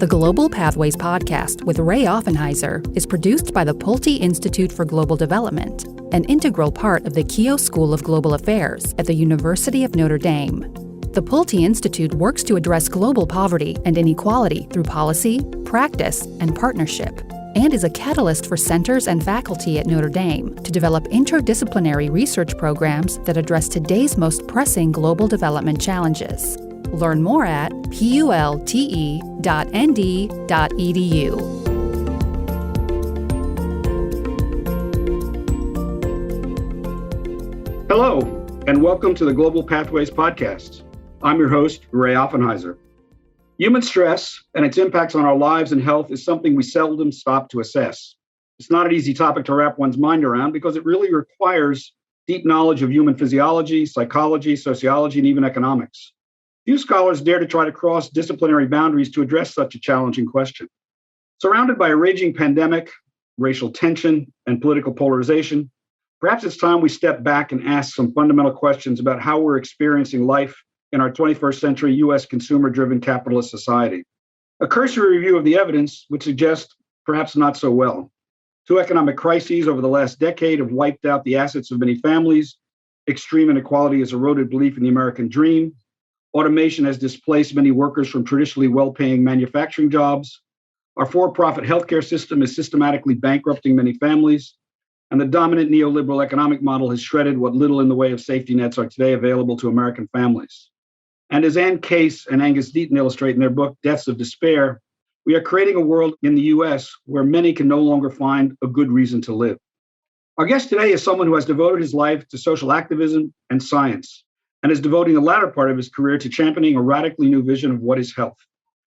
The Global Pathways podcast with Ray Offenheiser is produced by the Pulte Institute for Global Development, an integral part of the Keough School of Global Affairs at the University of Notre Dame. The Pulte Institute works to address global poverty and inequality through policy, practice, and partnership, and is a catalyst for centers and faculty at Notre Dame to develop interdisciplinary research programs that address today's most pressing global development challenges. Learn more at pulte.nd.edu. Hello, and welcome to the Global Pathways podcast. I'm your host, Ray Offenheiser. Human stress and its impacts on our lives and health is something we seldom stop to assess. It's not an easy topic to wrap one's mind around because it really requires deep knowledge of human physiology, psychology, sociology, and even economics. Few scholars dare to try to cross disciplinary boundaries to address such a challenging question. Surrounded by a raging pandemic, racial tension, and political polarization, perhaps it's time we step back and ask some fundamental questions about how we're experiencing life in our 21st century U.S. consumer-driven capitalist society. A cursory review of the evidence would suggest perhaps not so well. Two economic crises over the last decade have wiped out the assets of many families. Extreme inequality has eroded belief in the American dream. Automation has displaced many workers from traditionally well-paying manufacturing jobs. Our for-profit healthcare system is systematically bankrupting many families. And the dominant neoliberal economic model has shredded what little in the way of safety nets are today available to American families. And as Ann Case and Angus Deaton illustrate in their book, Deaths of Despair, we are creating a world in the US where many can no longer find a good reason to live. Our guest today is someone who has devoted his life to social activism and science, and is devoting the latter part of his career to championing a radically new vision of what is health.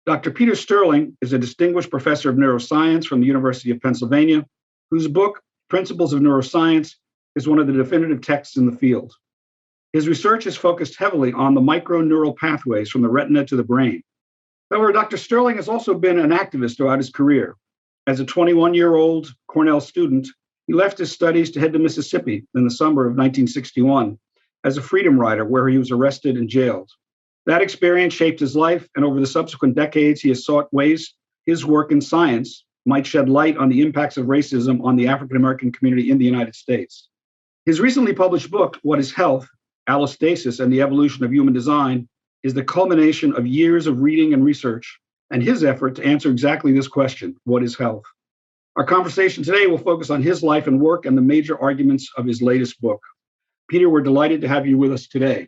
Dr. Peter Sterling is a distinguished professor of neuroscience from the University of Pennsylvania, whose book, Principles of Neuroscience, is one of the definitive texts in the field. His research is focused heavily on the microneural pathways from the retina to the brain. However, Dr. Sterling has also been an activist throughout his career. As a 21-year-old Cornell student, he left his studies to head to Mississippi in the summer of 1961 as a freedom rider, where he was arrested and jailed. That experience shaped his life, and over the subsequent decades, he has sought ways his work in science might shed light on the impacts of racism on the African-American community in the United States. His recently published book, What is Health? Allostasis and the Evolution of Human Design, is the culmination of years of reading and research and his effort to answer exactly this question, what is health? Our conversation today will focus on his life and work and the major arguments of his latest book. Peter, we're delighted to have you with us today.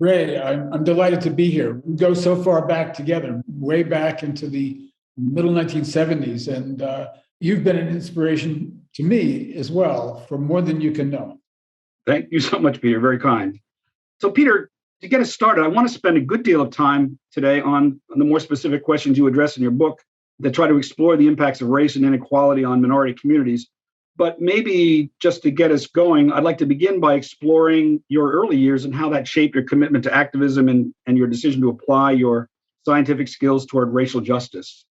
Ray, I'm delighted to be here. We go so far back together, way back into the middle 1970s, and you've been an inspiration to me as well for more than you can know. Thank you so much, Peter. Very kind. So, Peter, to get us started, I want to spend a good deal of time today on the more specific questions you address in your book that try to explore the impacts of race and inequality on minority communities. But maybe just to get us going, I'd like to begin by exploring your early years and how that shaped your commitment to activism and your decision to apply your scientific skills toward racial justice.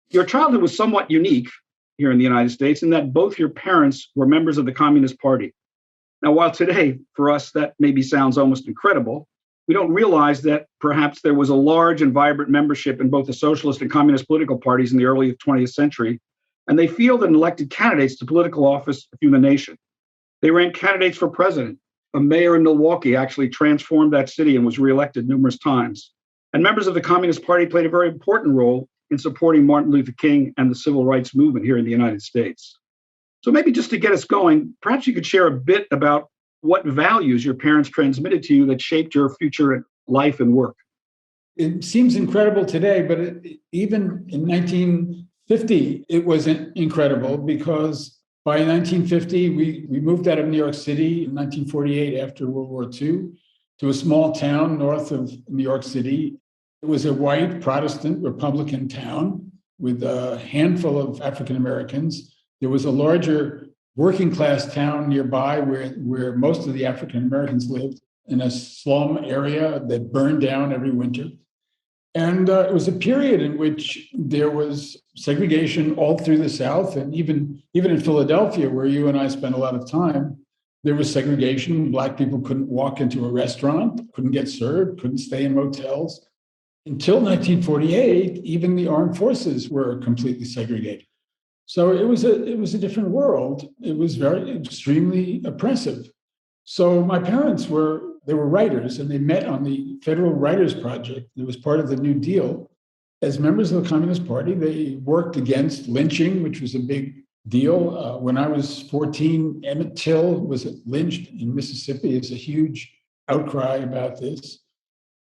Your childhood was somewhat unique here in the United States in that both your parents were members of the Communist Party. Now, while today, for us, that maybe sounds almost incredible, we don't realize that perhaps there was a large and vibrant membership in both the socialist and communist political parties in the early 20th century. And they fielded and elected candidates to political office through the nation. They ran candidates for president. A mayor in Milwaukee actually transformed that city and was reelected numerous times. And members of the Communist Party played a very important role in supporting Martin Luther King and the civil rights movement here in the United States. So maybe just to get us going, perhaps you could share a bit about what values your parents transmitted to you that shaped your future life and work. It seems incredible today, but even in 1950, it was incredible because by 1950, we moved out of New York City in 1948 after World War II to a small town north of New York City. It was a white Protestant Republican town with a handful of African Americans. There was a larger working class town nearby where most of the African Americans lived in a slum area that burned down every winter. And it was a period in which there was segregation all through the South, and even in Philadelphia, where you and I spent a lot of time, there was segregation. Black people couldn't walk into a restaurant, couldn't get served, couldn't stay in motels. until 1948, even the armed forces were completely segregated. So it was a different world. It was very extremely oppressive. So my parents were writers, and they met on the Federal Writers Project. It was part of the New Deal. As members of the Communist Party, they worked against lynching, which was a big deal. When I was 14, Emmett Till was lynched in Mississippi. It's a huge outcry about this.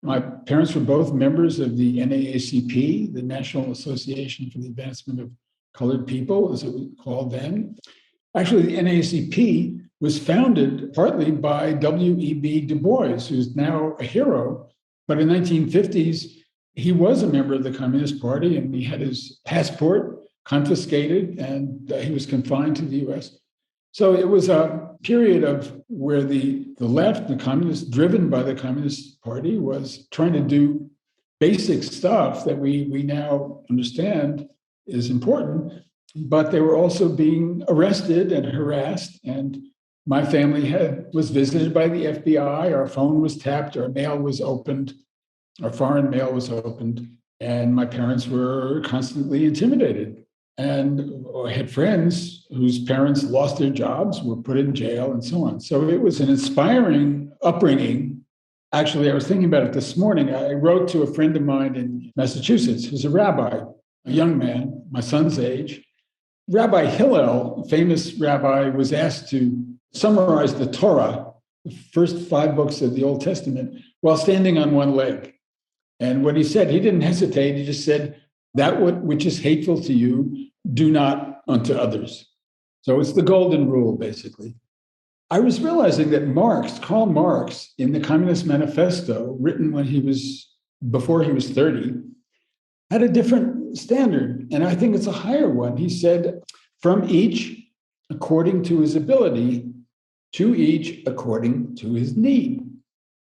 My parents were both members of the NAACP, the National Association for the Advancement of Colored People, as it was called then. Actually, the NAACP was founded partly by W.E.B. Du Bois, who's now a hero. But in the 1950s, he was a member of the Communist Party, and he had his passport confiscated, and he was confined to the U.S. So it was a period of where the left, the communists, driven by the Communist Party, was trying to do basic stuff that we now understand is important, but they were also being arrested and harassed. And my family was visited by the FBI. Our phone was tapped, our mail was opened, our foreign mail was opened, and my parents were constantly intimidated. And I had friends whose parents lost their jobs, were put in jail, and so on. So it was an inspiring upbringing. Actually, I was thinking about it this morning. I wrote to a friend of mine in Massachusetts who's a rabbi, a young man, my son's age. Rabbi Hillel, famous rabbi, was asked to summarize the Torah, the first 5 books of the Old Testament, while standing on one leg. And what he said, he didn't hesitate. He just said, that which is hateful to you, do not unto others. So it's the golden rule, basically. I was realizing that Karl Marx, in the Communist Manifesto, written before he was 30, had a different standard. And I think it's a higher one. He said, from each according to his ability, to each according to his need.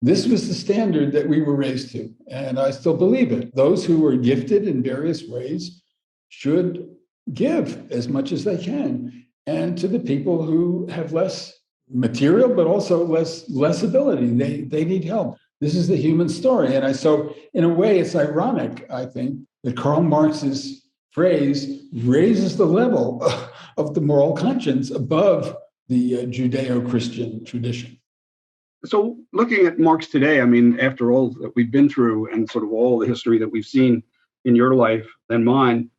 This was the standard that we were raised to, and I still believe it. Those who are gifted in various ways should give as much as they can, and to the people who have less material, but also less ability, they need help. This is the human story, and so in a way, it's ironic, I think, that Karl Marx's phrase raises the level of the moral conscience above the Judeo-Christian tradition. So looking at Marx today, I mean, after all that we've been through and sort of all the history that we've seen in your life and mine,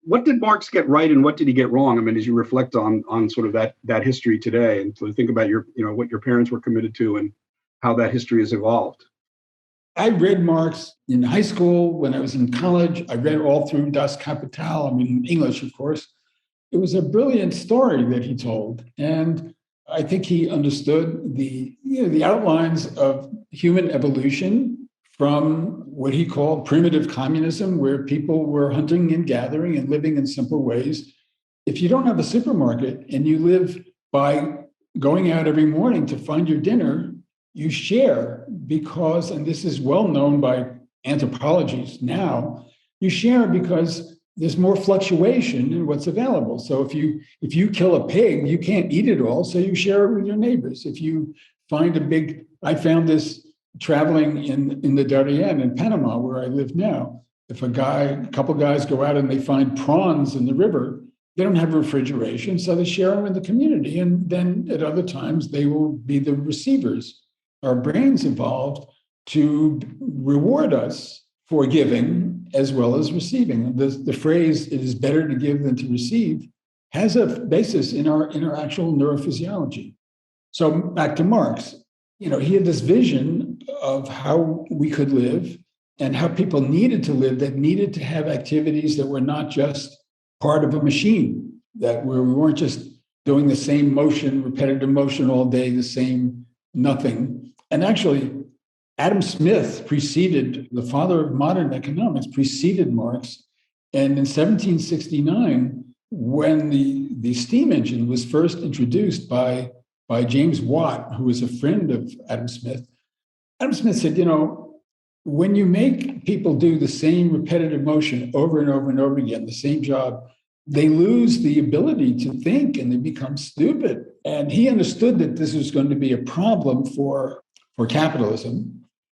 what did Marx get right and what did he get wrong? I mean, as you reflect on sort of that history today and to think about what your parents were committed to and how that history has evolved. I read Marx in high school. When I was in college, I read all through Das Kapital, in English, of course. It was a brilliant story that he told. And I think he understood the outlines of human evolution from what he called primitive communism, where people were hunting and gathering and living in simple ways. If you don't have a supermarket and you live by going out every morning to find your dinner, you share because, and this is well known by anthropologists now, you share because there's more fluctuation in what's available. So if you kill a pig, you can't eat it all, so you share it with your neighbors. If you find I found this traveling in the Darien in Panama, where I live now. If a couple guys go out and they find prawns in the river, they don't have refrigeration, so they share them in the community. And then at other times, they will be the receivers. Our brains evolved to reward us for giving as well as receiving. The phrase, it is better to give than to receive, has a basis in our actual neurophysiology. So back to Marx, he had this vision of how we could live and how people needed to live, that needed to have activities that were not just part of a machine, that we weren't just doing the same motion, repetitive motion all day, the same nothing. And actually, Adam Smith the father of modern economics, preceded Marx. And in 1769, when the steam engine was first introduced by James Watt, who was a friend of Adam Smith said, when you make people do the same repetitive motion over and over and over again, the same job, they lose the ability to think and they become stupid. And he understood that this was going to be a problem for capitalism.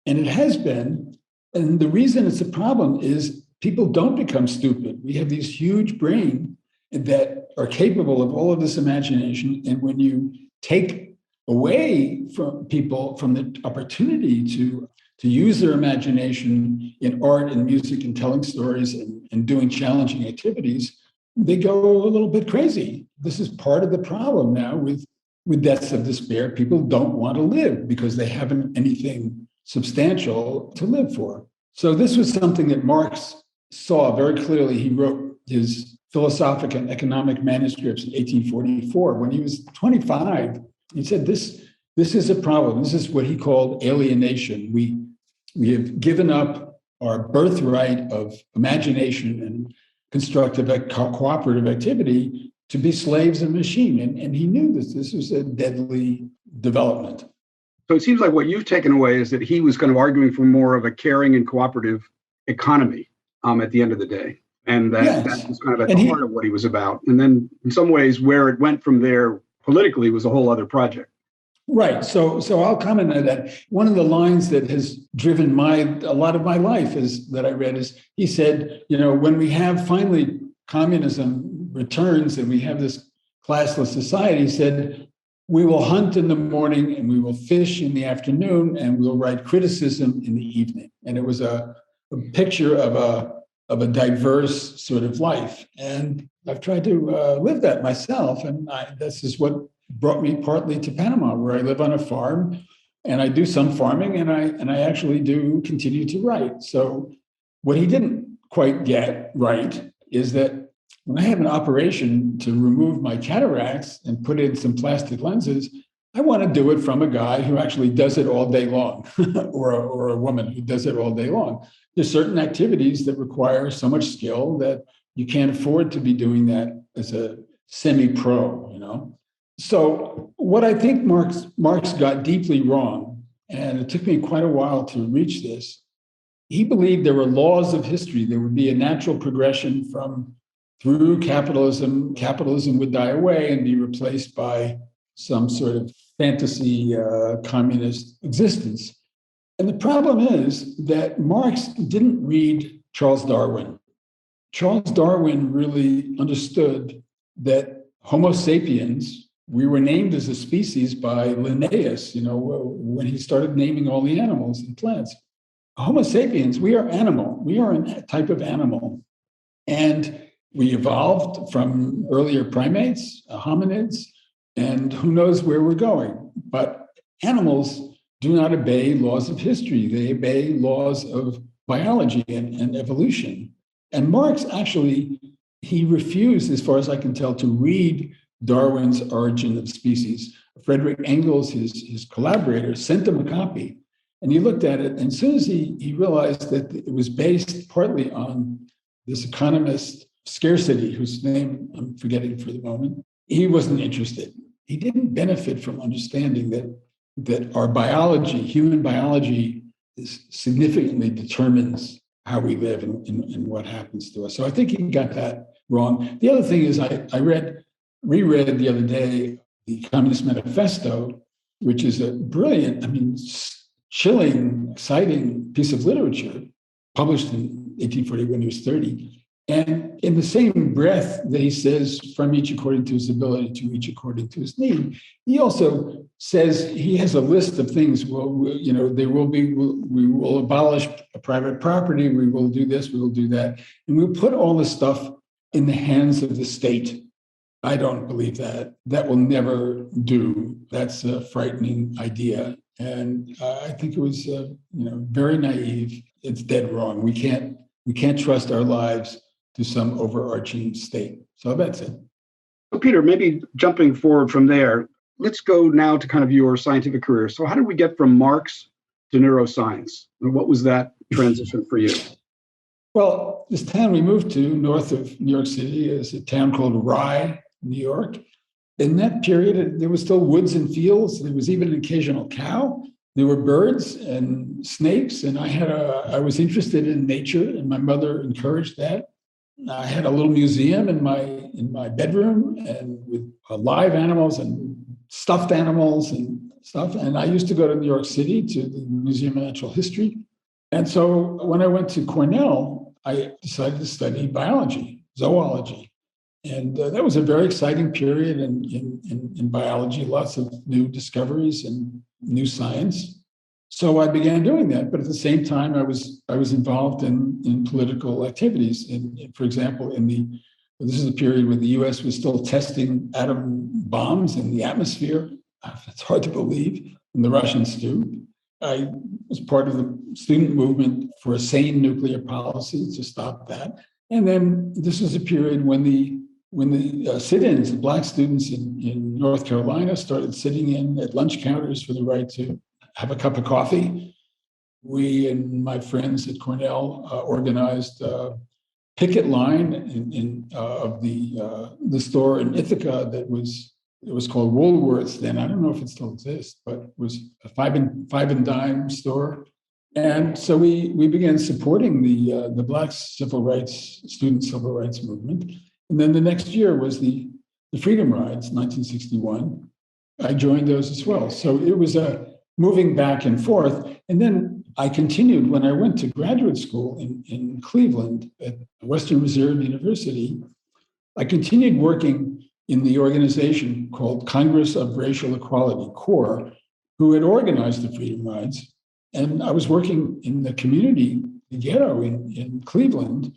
And it has been, And the reason it's a problem is people don't become stupid. We have these huge brains that are capable of all of this imagination. And when you take away from people from the opportunity to use their imagination in art and music and telling stories and doing challenging activities, they go a little bit crazy. This is part of the problem now with deaths of despair. People don't want to live because they haven't anything substantial to live for. So this was something that Marx saw very clearly. He wrote his philosophic and economic manuscripts in 1844. When he was 25, he said, this is a problem. This is what he called alienation. We have given up our birthright of imagination and constructive cooperative activity to be slaves of machine. And he knew this was a deadly development. So it seems like what you've taken away is that he was kind of arguing for more of a caring and cooperative economy at the end of the day. And that was kind of at the heart of what he was about. And then in some ways, where it went from there politically was a whole other project. Right. So I'll comment on that. One of the lines that has driven a lot of my life that I read is he said, when we have finally communism returns and we have this classless society, he said, we will hunt in the morning and we will fish in the afternoon and we'll write criticism in the evening. And it was a picture of a diverse sort of life. And I've tried to live that myself. And this is what brought me partly to Panama, where I live on a farm and I do some farming and I actually do continue to write. So what he didn't quite get right is that when I have an operation to remove my cataracts and put in some plastic lenses, I want to do it from a guy who actually does it all day long, or a woman who does it all day long. There's certain activities that require so much skill that you can't afford to be doing that as a semi-pro, So what I think Marx got deeply wrong, and it took me quite a while to reach this, he believed there were laws of history. There would be a natural progression through capitalism. Capitalism would die away and be replaced by some sort of fantasy communist existence. And the problem is that Marx didn't read Charles Darwin. Charles Darwin really understood that Homo sapiens, we were named as a species by Linnaeus, when he started naming all the animals and plants. Homo sapiens, we are animal. We are a type of animal. And we evolved from earlier primates, hominids, and who knows where we're going. But animals do not obey laws of history. They obey laws of biology and evolution. And Marx actually, he refused, as far as I can tell, to read Darwin's Origin of Species. Frederick Engels, his collaborator, sent him a copy. And he looked at it, and as soon as he realized that it was based partly on this economist scarcity, whose name I'm forgetting for the moment, he wasn't interested. He didn't benefit from understanding that our biology, human biology, significantly determines how we live and what happens to us. So I think he got that wrong. The other thing is I reread the other day the Communist Manifesto, which is a brilliant, chilling, exciting piece of literature published in 1840 when he was 30. And in the same breath that he says, from each according to his ability, to each according to his need, he also says he has a list of things. We will abolish private property. We will do this, we will do that. And we'll put all this stuff in the hands of the state. I don't believe that. That will never do. That's a frightening idea. And I think it was, very naive. It's dead wrong. We can't trust our lives to some overarching state. So that's it. So Peter, maybe jumping forward from there, let's go now to kind of your scientific career. So how did we get from Marx to neuroscience? And what was that transition for you? Well, this town we moved to north of New York City is a town called Rye, New York. In that period, there was still woods and fields. There was even an occasional cow. There were birds and snakes. And I was interested in nature, and my mother encouraged that. I had a little museum in my bedroom, and with live animals and stuffed animals and stuff. And I used to go to New York City to the Museum of Natural History. And so when I went to Cornell, I decided to study biology, zoology. And that was a very exciting period in biology, lots of new discoveries and new science. So I began doing that. But at the same time, I was involved in political activities. For example, this is a period when the US was still testing atom bombs in the atmosphere. It's hard to believe, and the Russians too. I was part of the student movement for a sane nuclear policy to stop that. And then this was a period when the sit-ins, the Black students in North Carolina started sitting in at lunch counters for the right to have a cup of coffee. We and my friends at Cornell organized a picket line of the store in Ithaca that was called Woolworths then. I don't know if it still exists, but it was a five and dime store. And so we began supporting the Black student civil rights movement. And then the next year was the Freedom Rides, 1961. I joined those as well. So it was a moving back and forth. And then I continued when I went to graduate school in Cleveland at Western Reserve University. I continued working in the organization called Congress of Racial Equality, CORE, who had organized the Freedom Rides. And I was working in the community, the ghetto in Cleveland,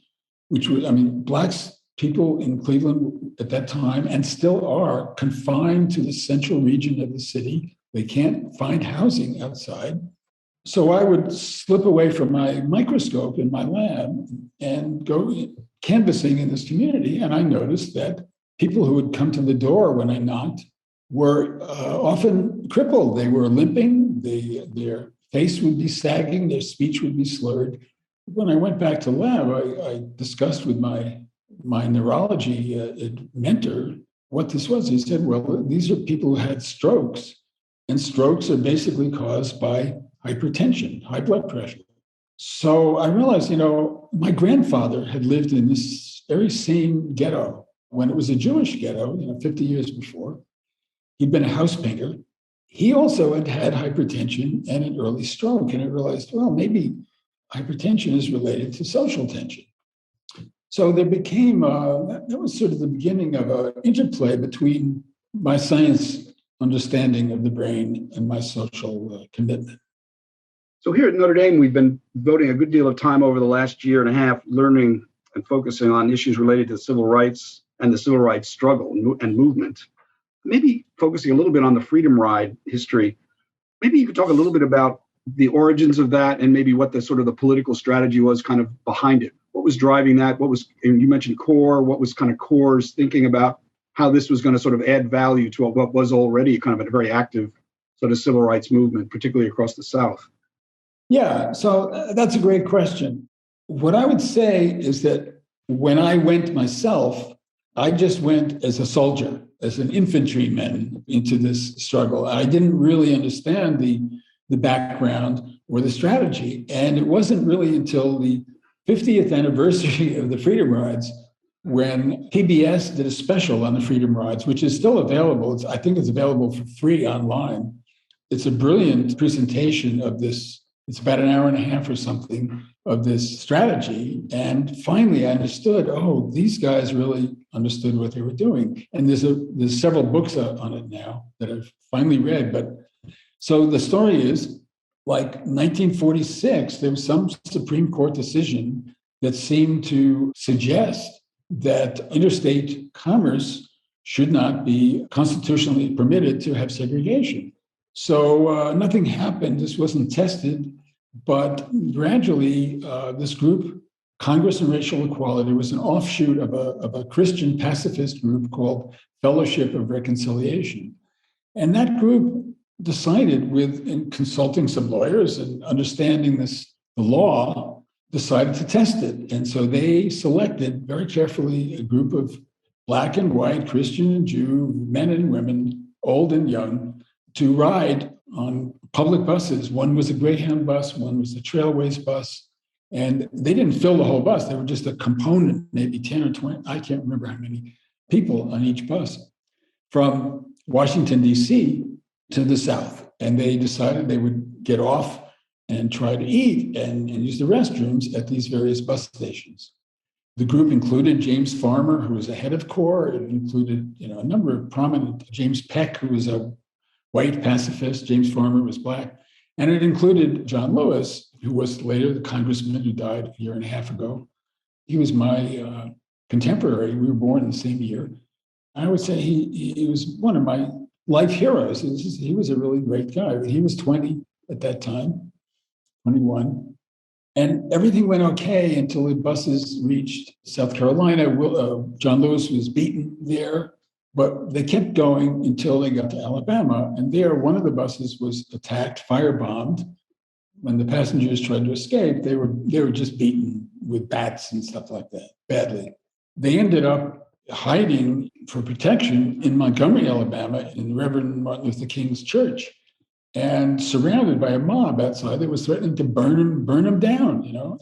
which was, Blacks, people in Cleveland at that time, and still are, confined to the central region of the city. They can't find housing outside. So I would slip away from my microscope in my lab and go canvassing in this community. And I noticed that people who would come to the door when I knocked were often crippled. They were limping, their face would be sagging, their speech would be slurred. When I went back to lab, I discussed with my neurology mentor what this was. He said, well, these are people who had strokes, and strokes are basically caused by hypertension, high blood pressure. So I realized, my grandfather had lived in this very same ghetto when it was a Jewish ghetto, 50 years before. He'd been a house painter. He also had hypertension and an early stroke. And I realized, well, maybe hypertension is related to social tension. So there became, that was sort of the beginning of an interplay between my science understanding of the brain and my social commitment. So here at Notre Dame, we've been devoting a good deal of time over the last year and a half learning and focusing on issues related to civil rights and the civil rights struggle and movement. Maybe focusing a little bit on the Freedom Ride history. Maybe you could talk a little bit about the origins of that and maybe what the sort of the political strategy was kind of behind it. What was driving that? You mentioned CORE, what was kind of CORE's thinking about how this was going to sort of add value to what was already kind of a very active sort of civil rights movement, particularly across the South? Yeah, so that's a great question. What I would say is that when I went myself, I just went as a soldier, as an infantryman into this struggle. I didn't really understand the background or the strategy. And it wasn't really until the 50th anniversary of the Freedom Rides when PBS did a special on the Freedom Rides, which is still available. I think it's available for free online. It's a brilliant presentation of this. It's about an hour and a half or something of this strategy. And finally, I understood, these guys really understood what they were doing. And there's several books on it now that I've finally read. But so the story is, like 1946, there was some Supreme Court decision that seemed to suggest that interstate commerce should not be constitutionally permitted to have segregation. So nothing happened. This wasn't tested. But gradually, this group, Congress on Racial Equality, was an offshoot of a Christian pacifist group called Fellowship of Reconciliation. And that group decided, in consulting some lawyers and understanding the law, decided to test it. And so they selected very carefully a group of Black and white, Christian and Jew, men and women, old and young, to ride on public buses. One was a Greyhound bus, one was a Trailways bus. And they didn't fill the whole bus. They were just a component, maybe 10 or 20, I can't remember how many people on each bus, from Washington, D.C. to the South. And they decided they would get off and try to eat and use the restrooms at these various bus stations. The group included James Farmer, who was the head of CORE. It included, a number of prominent, James Peck, who was a white pacifist. James Farmer was black. And it included John Lewis, who was later the congressman who died a year and a half ago. He was my contemporary. We were born in the same year. I would say he was one of my life heroes. He was a really great guy. He was 20 at that time, 21. And everything went okay until the buses reached South Carolina. John Lewis was beaten there, but they kept going until they got to Alabama. And there, one of the buses was attacked, firebombed. When the passengers tried to escape, they were just beaten with bats and stuff like that, badly. They ended up hiding for protection in Montgomery, Alabama, in Reverend Martin Luther King's church, and surrounded by a mob outside that was threatening to burn them down.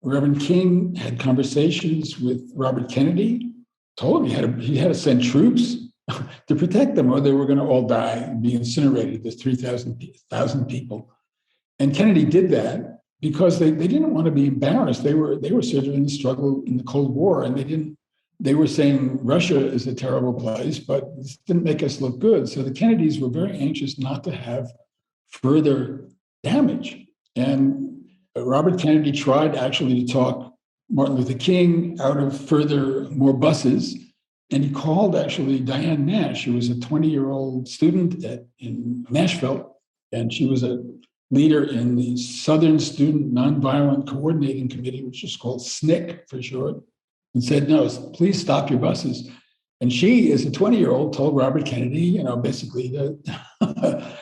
Reverend King had conversations with Robert Kennedy, told him he had to send troops to protect them, or they were going to all die and be incinerated. There's 3,000 people. And Kennedy did that because they didn't want to be embarrassed. They were sort of in the struggle in the Cold War, and they were saying Russia is a terrible place, but this didn't make us look good. So the Kennedys were very anxious not to have further damage. And Robert Kennedy tried actually to talk Martin Luther King out of more buses. And he called actually Diane Nash, who was a 20-year-old student in Nashville. And she was a leader in the Southern Student Nonviolent Coordinating Committee, which is called SNCC for short, and said, no, please stop your buses. And she, as a 20-year-old, told Robert Kennedy, basically to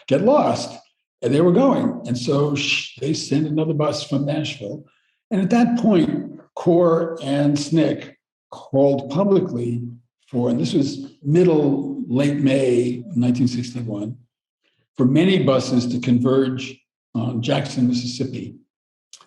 get lost. And they were going. And so they sent another bus from Nashville. And at that point, CORE and SNCC called publicly and this was late May 1961, for many buses to converge on Jackson, Mississippi,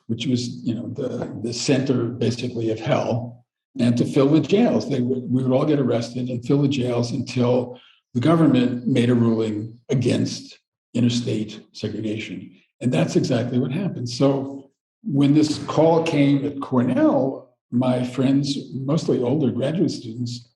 which was, the center basically of hell, and to fill the jails. We would all get arrested and fill the jails until the government made a ruling against interstate segregation. And that's exactly what happened. So when this call came at Cornell, my friends, mostly older graduate students,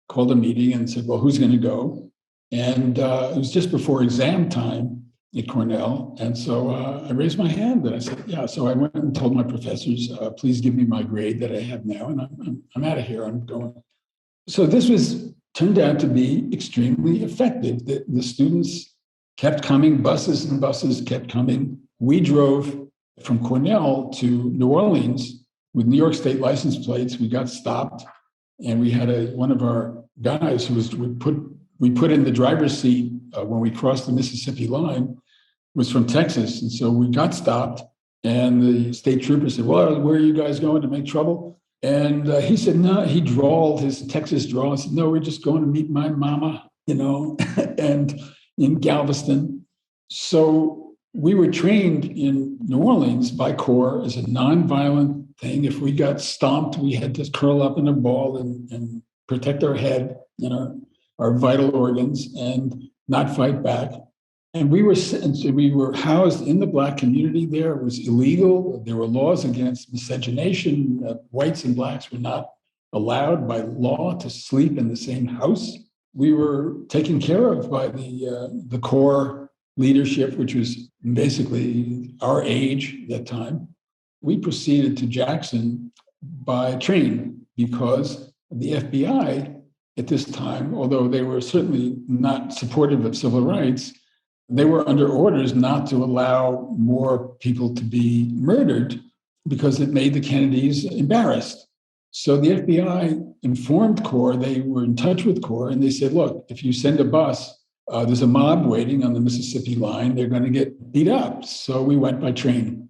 called a meeting and said, well, who's going to go? And it was just before exam time at Cornell. And so I raised my hand and I said, yeah. So I went and told my professors, please give me my grade that I have now. And I'm out of here. I'm going. So this turned out to be extremely effective. The students kept coming, buses and buses kept coming. We drove from Cornell to New Orleans with New York State license plates. We got stopped, and we had one of our guys we put in the driver's seat when we crossed the Mississippi line was from Texas. And so we got stopped, and the state trooper said, well, where are you guys going, to make trouble? And he said, no, he drawled his Texas drawl. He said, no, we're just going to meet my mama, and in Galveston. So we were trained in New Orleans by CORE as a nonviolent thing. If we got stomped, we had to curl up in a ball and protect our head and our vital organs and not fight back. And we were housed in the Black community there. It was illegal. There were laws against miscegenation. Whites and Blacks were not allowed by law to sleep in the same house. We were taken care of by the CORE leadership, which was basically our age at that time. We proceeded to Jackson by train because the FBI at this time, although they were certainly not supportive of civil rights, they were under orders not to allow more people to be murdered because it made the Kennedys embarrassed. So the FBI informed CORE, they were in touch with CORE, and they said, look, if you send a bus, there's a mob waiting on the Mississippi line, they're going to get beat up. So we went by train.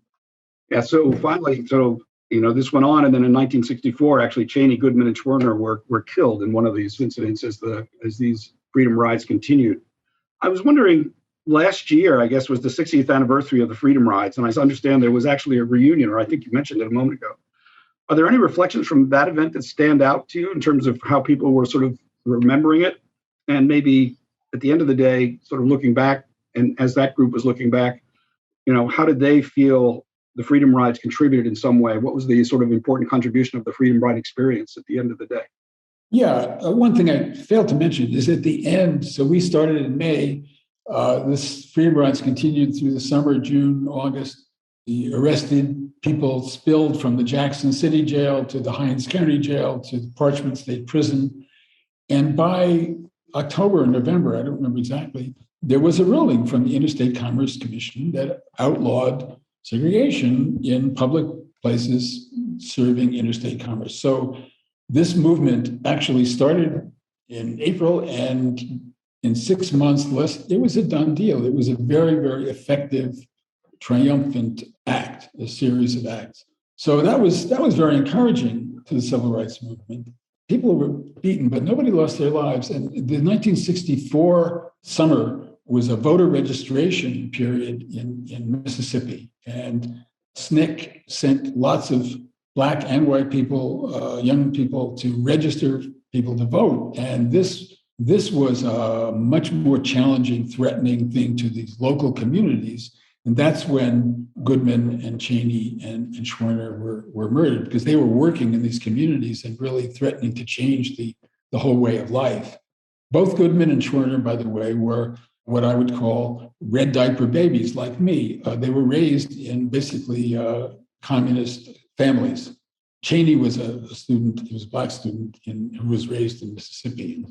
Yeah, so finally, this went on, and then in 1964, actually, Cheney, Goodman, and Schwerner were killed in one of these incidents as these freedom rides continued. I was wondering, last year, I guess, was the 60th anniversary of the freedom rides, and I understand there was actually a reunion, or I think you mentioned it a moment ago. Are there any reflections from that event that stand out to you in terms of how people were sort of remembering it, and maybe at the end of the day, sort of looking back, and as that group was looking back, how did they feel the freedom rides contributed in some way? What was the sort of important contribution of the freedom ride experience at the end of the day? Yeah, one thing I failed to mention is at the end, so we started in May, this freedom rides continued through the summer, June, August. The arrested people spilled from the Jackson City Jail to the Hinds County Jail to the Parchment State Prison. And by October or November, I don't remember exactly, there was a ruling from the Interstate Commerce Commission that outlawed segregation in public places serving interstate commerce. So this movement actually started in April, and in 6 months less, it was a done deal. It was a very, very effective, triumphant act, a series of acts. So that was very encouraging to the civil rights movement. People were beaten, but nobody lost their lives. And the 1964 summer was a voter registration period in Mississippi. And SNCC sent lots of Black and white people, young people, to register people to vote. And this was a much more challenging, threatening thing to these local communities. And that's when Goodman and Cheney and Schwerner were murdered, because they were working in these communities and really threatening to change the whole way of life. Both Goodman and Schwerner, by the way, were what I would call red diaper babies like me. They were raised in basically communist families. Cheney was a student, he was a Black student who was raised in Mississippi.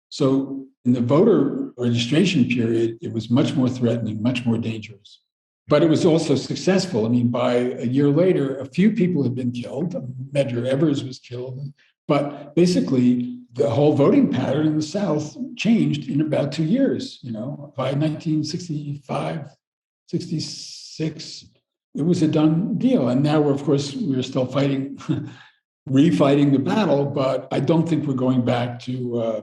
So in the voter registration period, it was much more threatening, much more dangerous. But it was also successful. I mean, by a year later, a few people had been killed. Medgar Evers was killed. But basically, the whole voting pattern in the South changed in about 2 years. By 1965, 66, it was a done deal. And now, we're still fighting, refighting the battle, but I don't think we're going back to,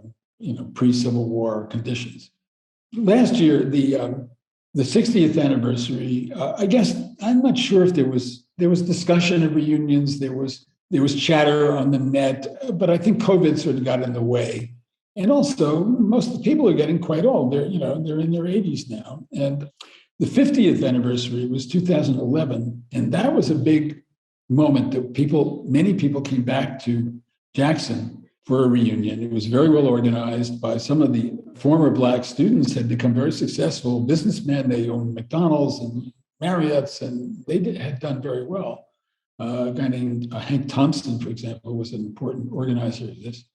pre-Civil War conditions. Last year, the 60th anniversary, I guess, I'm not sure if there was discussion of reunions, there was chatter on the net, but I think COVID sort of got in the way. And also, most of the people are getting quite old. They're in their 80s now. And the 50th anniversary was 2011, and that was a big moment that many people came back to Jackson for a reunion. It was very well organized by some of the former Black students, had become very successful businessmen. They owned McDonald's and Marriott's, and they had done very well. A guy named Hank Thompson, for example, was an important organizer of this.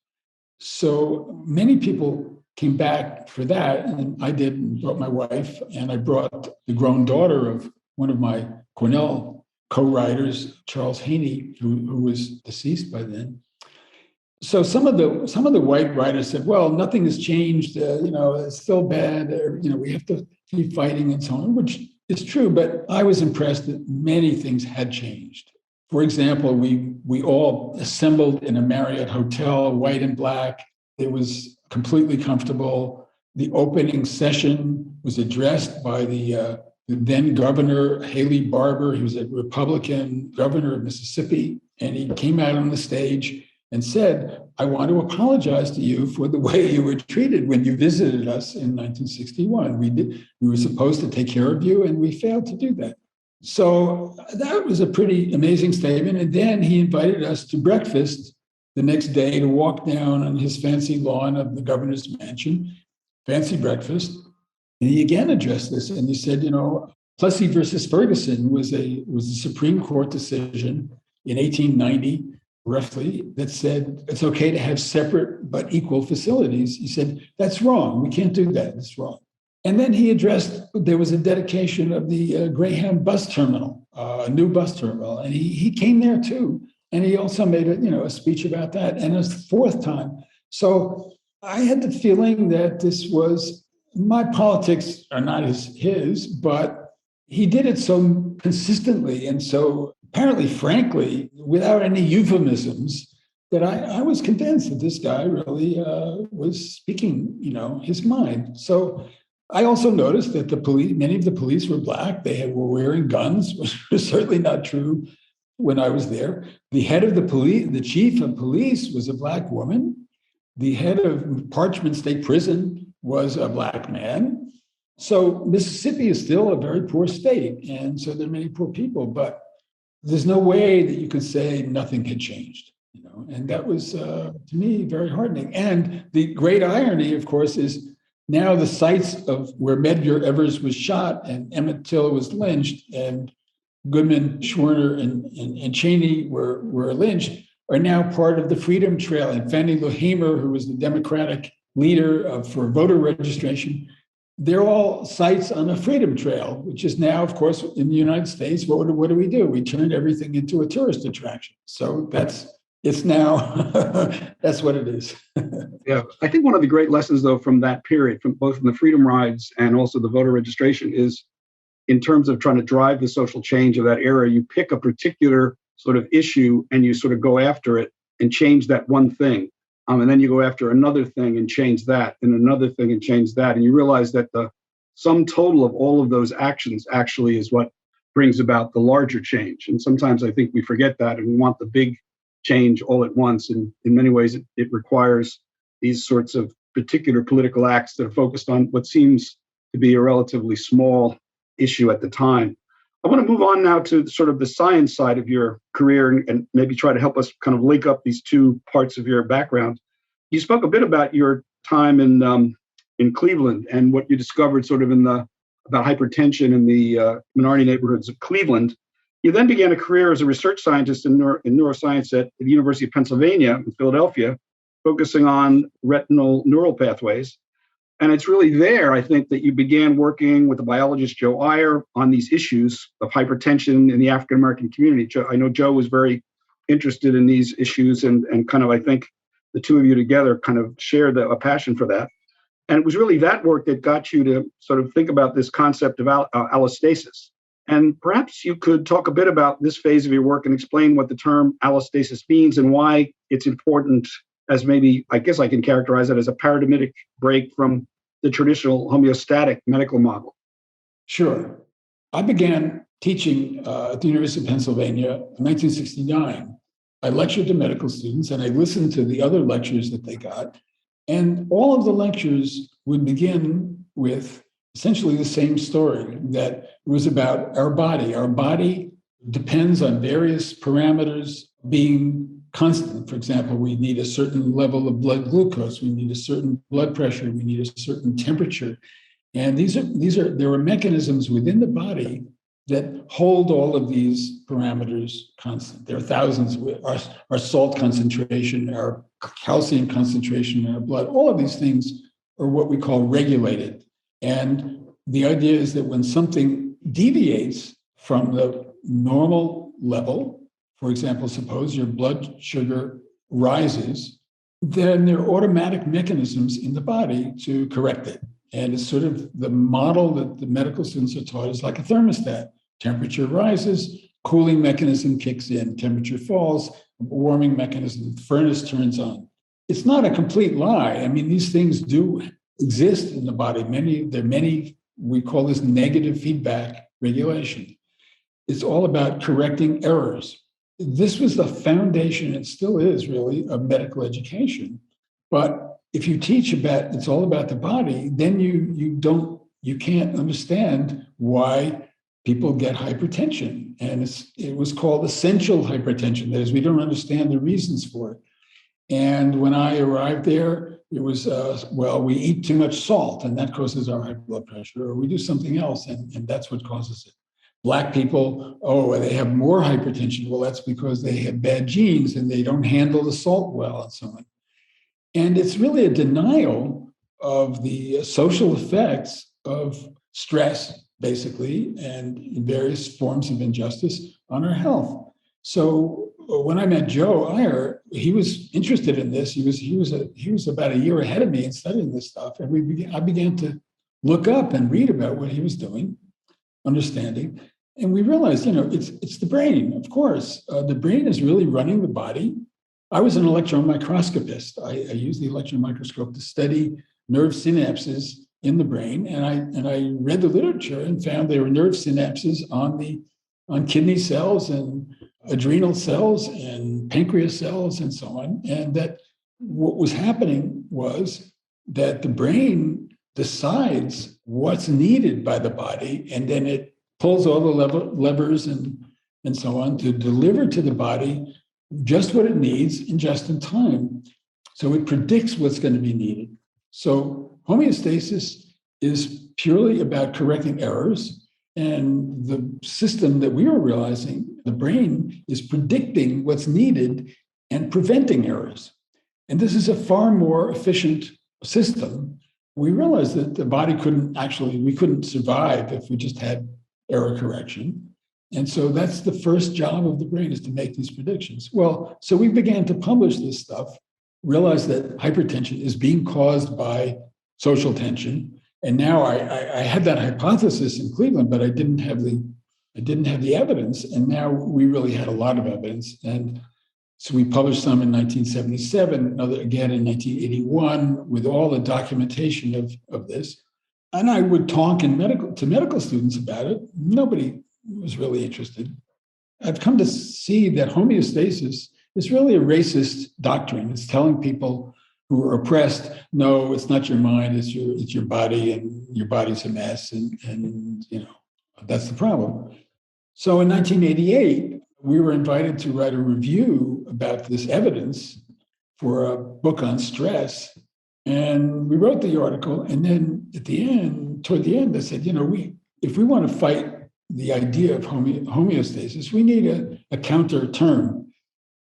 So many people came back for that, and I did, and brought my wife, and I brought the grown daughter of one of my Cornell co-writers, Charles Haney, who was deceased by then. So some of the white writers said, well, nothing has changed, it's still bad, we have to keep fighting and so on, which is true, but I was impressed that many things had changed. For example, we all assembled in a Marriott hotel, white and Black. It was completely comfortable. The opening session was addressed by the then governor, Haley Barbour. He was a Republican governor of Mississippi, and he came out on the stage and said, I want to apologize to you for the way you were treated when you visited us in 1961. We were supposed to take care of you, and we failed to do that. So that was a pretty amazing statement. And then he invited us to breakfast the next day to walk down on his fancy lawn of the governor's mansion, fancy breakfast. And he again addressed this, and he said, Plessy versus Ferguson was a Supreme Court decision in 1890, roughly, that said it's okay to have separate but equal facilities. He said, that's wrong. We can't do that. It's wrong. And then he addressed, there was a dedication of the Greyhound bus terminal, a new bus terminal. And he came there too. And he also made a speech about that. And it's the fourth time. So I had the feeling that this was, my politics are not his, but he did it so consistently and so apparently frankly, without any euphemisms, that I was convinced that this guy really was speaking, his mind. So I also noticed that many of the police were Black. They were wearing guns, which was certainly not true when I was there. The head of the police, the chief of police, was a Black woman. The head of Parchment State Prison was a Black man. So Mississippi is still a very poor state. And so there are many poor people, but there's no way that you could say nothing had changed. And that was, to me, very heartening. And the great irony, of course, is now the sites of where Medgar Evers was shot and Emmett Till was lynched and Goodman, Schwerner, and Cheney were lynched are now part of the Freedom Trail. And Fannie Lou Hamer, who was the Democratic leader for voter registration, they're all sites on the Freedom Trail, which is now, of course, in the United States. What do? We turned everything into a tourist attraction. So it's now, that's what it is. Yeah, I think one of the great lessons, though, from that period, from both from the freedom rides and also the voter registration, is in terms of trying to drive the social change of that era, you pick a particular sort of issue and you sort of go after it and change that one thing. And then you go after another thing and change that, and another thing and change that. And you realize that the sum total of all of those actions actually is what brings about the larger change. And sometimes I think we forget that and we want the big change all at once. And in many ways, it requires these sorts of particular political acts that are focused on what seems to be a relatively small issue at the time. I want to move on now to sort of the science side of your career and maybe try to help us kind of link up these two parts of your background. You spoke a bit about your time in Cleveland and what you discovered sort of about hypertension in the minority neighborhoods of Cleveland. You then began a career as a research scientist in neuroscience at the University of Pennsylvania in Philadelphia, focusing on retinal neural pathways. And it's really there, I think, that you began working with the biologist Joe Iyer on these issues of hypertension in the African-American community. I know Joe was very interested in these issues and kind of, I think, the two of you together kind of shared a passion for that. And it was really that work that got you to sort of think about this concept of allostasis. And perhaps you could talk a bit about this phase of your work and explain what the term allostasis means and why it's important as maybe, I guess I can characterize it as a paradigmatic break from the traditional homeostatic medical model. Sure. I began teaching at the University of Pennsylvania in 1969. I lectured to medical students and I listened to the other lectures that they got. And all of the lectures would begin with essentially the same story, that it was about our body. Our body depends on various parameters being constant. For example, we need a certain level of blood glucose, we need a certain blood pressure, we need a certain temperature. And there are mechanisms within the body that hold all of these parameters constant. There are thousands. Our salt concentration, our calcium concentration in our blood, all of these things are what we call regulated. And the idea is that when something deviates from the normal level, for example, suppose your blood sugar rises, then there are automatic mechanisms in the body to correct it. And it's sort of the model that the medical students are taught is like a thermostat. Temperature rises, cooling mechanism kicks in, temperature falls, warming mechanism, the furnace turns on. It's not a complete lie. I mean, these things do exist in the body. There are many, we call this negative feedback regulation. It's all about correcting errors. This was the foundation, it still is really, of medical education. But if you teach about it's all about the body, then you can't understand why people get hypertension. And it was called essential hypertension. That is, we don't understand the reasons for it. And when I arrived there, it was, we eat too much salt and that causes our high blood pressure, or we do something else and that's what causes it. Black people, they have more hypertension. Well, that's because they have bad genes and they don't handle the salt well and so on. And it's really a denial of the social effects of stress, basically, and various forms of injustice on our health. So when I met Joe Iyer, he was interested in this. He was about a year ahead of me in studying this stuff. And I began to look up and read about what he was doing, understanding. And we realized, it's the brain, of course. The brain is really running the body. I was an electron microscopist. I used the electron microscope to study nerve synapses in the brain. And I read the literature and found there were nerve synapses on kidney cells and adrenal cells and pancreas cells and so on. And that what was happening was that the brain decides what's needed by the body, and then it pulls all the levers and so on to deliver to the body just what it needs and just in time. So it predicts what's going to be needed. So homeostasis is purely about correcting errors. And the system that we were realizing, the brain, is predicting what's needed and preventing errors. And this is a far more efficient system. We realized that the body we couldn't survive if we just had error correction. And so that's the first job of the brain, is to make these predictions. Well, so we began to publish this stuff, realized that hypertension is being caused by social tension. And now I had that hypothesis in Cleveland, but I didn't have the evidence. And now we really had a lot of evidence. And so we published some in 1977, another again in 1981, with all the documentation of this. And I would talk to medical students about it. Nobody was really interested. I've come to see that homeostasis is really a racist doctrine. It's telling people who are oppressed, no, it's not your mind, it's your body, and your body's a mess, and that's the problem. So in 1988, we were invited to write a review about this evidence for a book on stress. And we wrote the article, and then toward the end, I said, if we want to fight the idea of homeostasis, we need a counter term.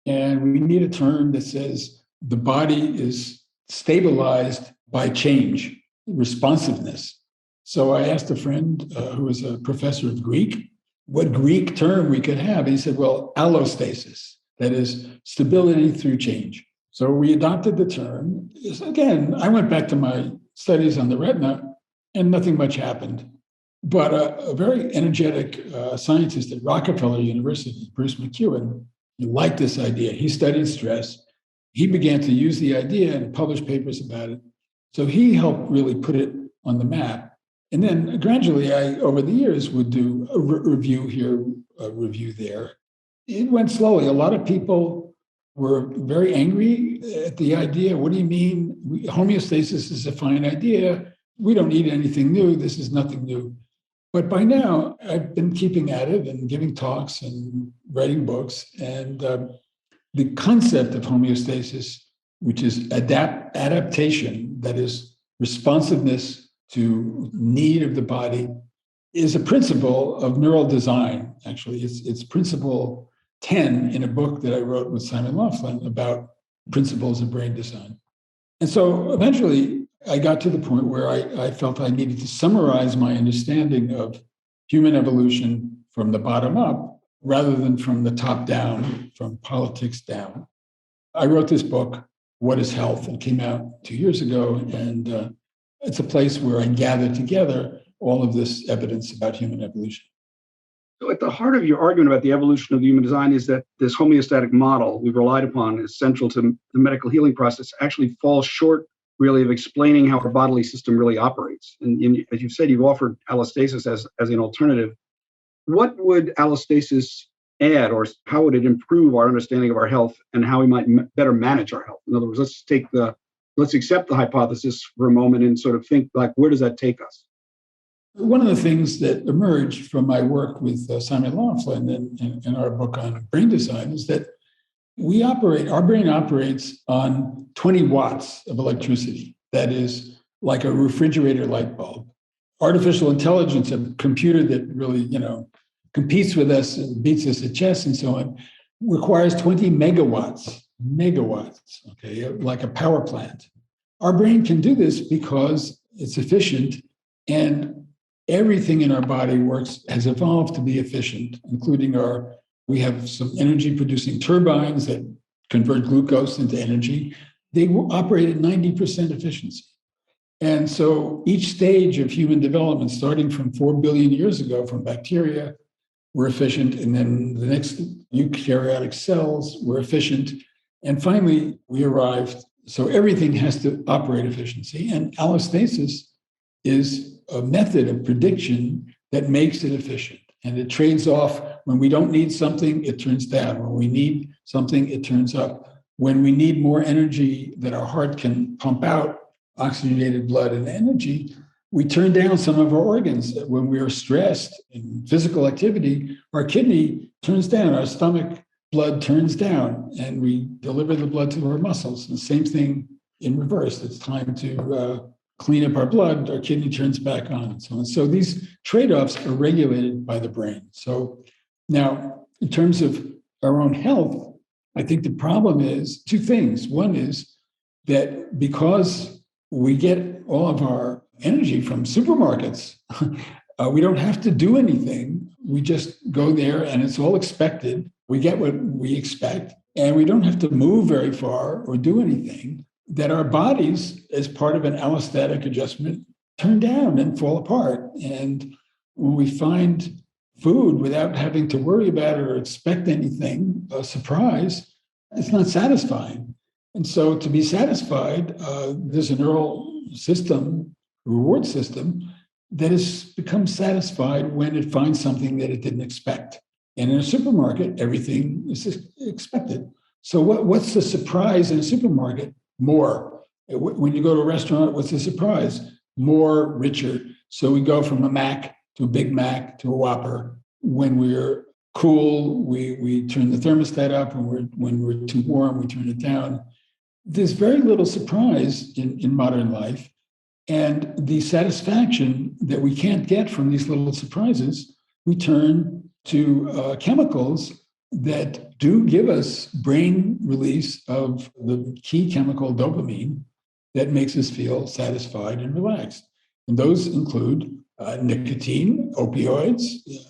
And we need a term that says the body is stabilized by change, responsiveness. So I asked a friend who was a professor of Greek, what Greek term we could have. And he said, well, allostasis, that is stability through change. So we adopted the term. Again, I went back to my studies on the retina, and nothing much happened. But a very energetic scientist at Rockefeller University, Bruce McEwen, liked this idea. He studied stress. He began to use the idea and publish papers about it. So he helped really put it on the map. And then gradually, over the years, would do a review here, a review there. It went slowly. A lot of people were very angry at the idea. What do you mean? Homeostasis is a fine idea. We don't need anything new. This is nothing new. But by now, I've been keeping at it and giving talks and writing books. And the concept of homeostasis, which is adaptation, that is responsiveness to need of the body, is a principle of neural design. Actually, it's principle 10 in a book that I wrote with Simon Laughlin about principles of brain design. And so eventually I got to the point where I felt I needed to summarize my understanding of human evolution from the bottom up rather than from the top down, from politics down. I wrote this book, What is Health? It came out 2 years ago, and it's a place where I gather together all of this evidence about human evolution. So at the heart of your argument about the evolution of the human design is that this homeostatic model we've relied upon is central to the medical healing process actually falls short, really, of explaining how our bodily system really operates. And as you've said, you've offered allostasis as an alternative. What would allostasis add, or how would it improve our understanding of our health and how we might better manage our health? In other words, let's accept the hypothesis for a moment and sort of think, like, where does that take us? One of the things that emerged from my work with Simon Laughlin and our book on brain design is that our brain operates on 20 watts of electricity. That is like a refrigerator light bulb. Artificial intelligence, a computer that really, competes with us and beats us at chess and so on, requires 20 megawatts, okay, like a power plant. Our brain can do this because it's efficient, and everything in our body has evolved to be efficient, including we have some energy producing turbines that convert glucose into energy. They operate at 90% efficiency. And so each stage of human development, starting from 4 billion years ago from bacteria, were efficient. And then the next eukaryotic cells were efficient. And finally, we arrived. So everything has to operate efficiency. And allostasis is a method of prediction that makes it efficient. And it trades off. When we don't need something, it turns down. When we need something, it turns up. When we need more energy that our heart can pump out, oxygenated blood and energy, we turn down some of our organs. When we are stressed in physical activity, our kidney turns down, our stomach blood turns down, and we deliver the blood to our muscles. The same thing in reverse. It's time to clean up our blood, our kidney turns back on, and so on. So these trade-offs are regulated by the brain. So now, in terms of our own health, I think the problem is two things. One is that because we get all of our energy from supermarkets, we don't have to do anything. We just go there and it's all expected. We get what we expect and we don't have to move very far or do anything. That our bodies, as part of an allostatic adjustment, turn down and fall apart. And when we find food without having to worry about it or expect anything, a surprise, it's not satisfying. And so to be satisfied, there's a neural system, reward system, that has become satisfied when it finds something that it didn't expect. And in a supermarket, everything is expected. So what's the surprise in a supermarket? More. When you go to a restaurant, what's the surprise? More, richer. So we go from a Mac to a Big Mac to a Whopper. When we're cool, we turn the thermostat up. When we're too warm, we turn it down. There's very little surprise in modern life. And the satisfaction that we can't get from these little surprises, we turn to chemicals that do give us brain release of the key chemical dopamine that makes us feel satisfied and relaxed. And those include nicotine, opioids,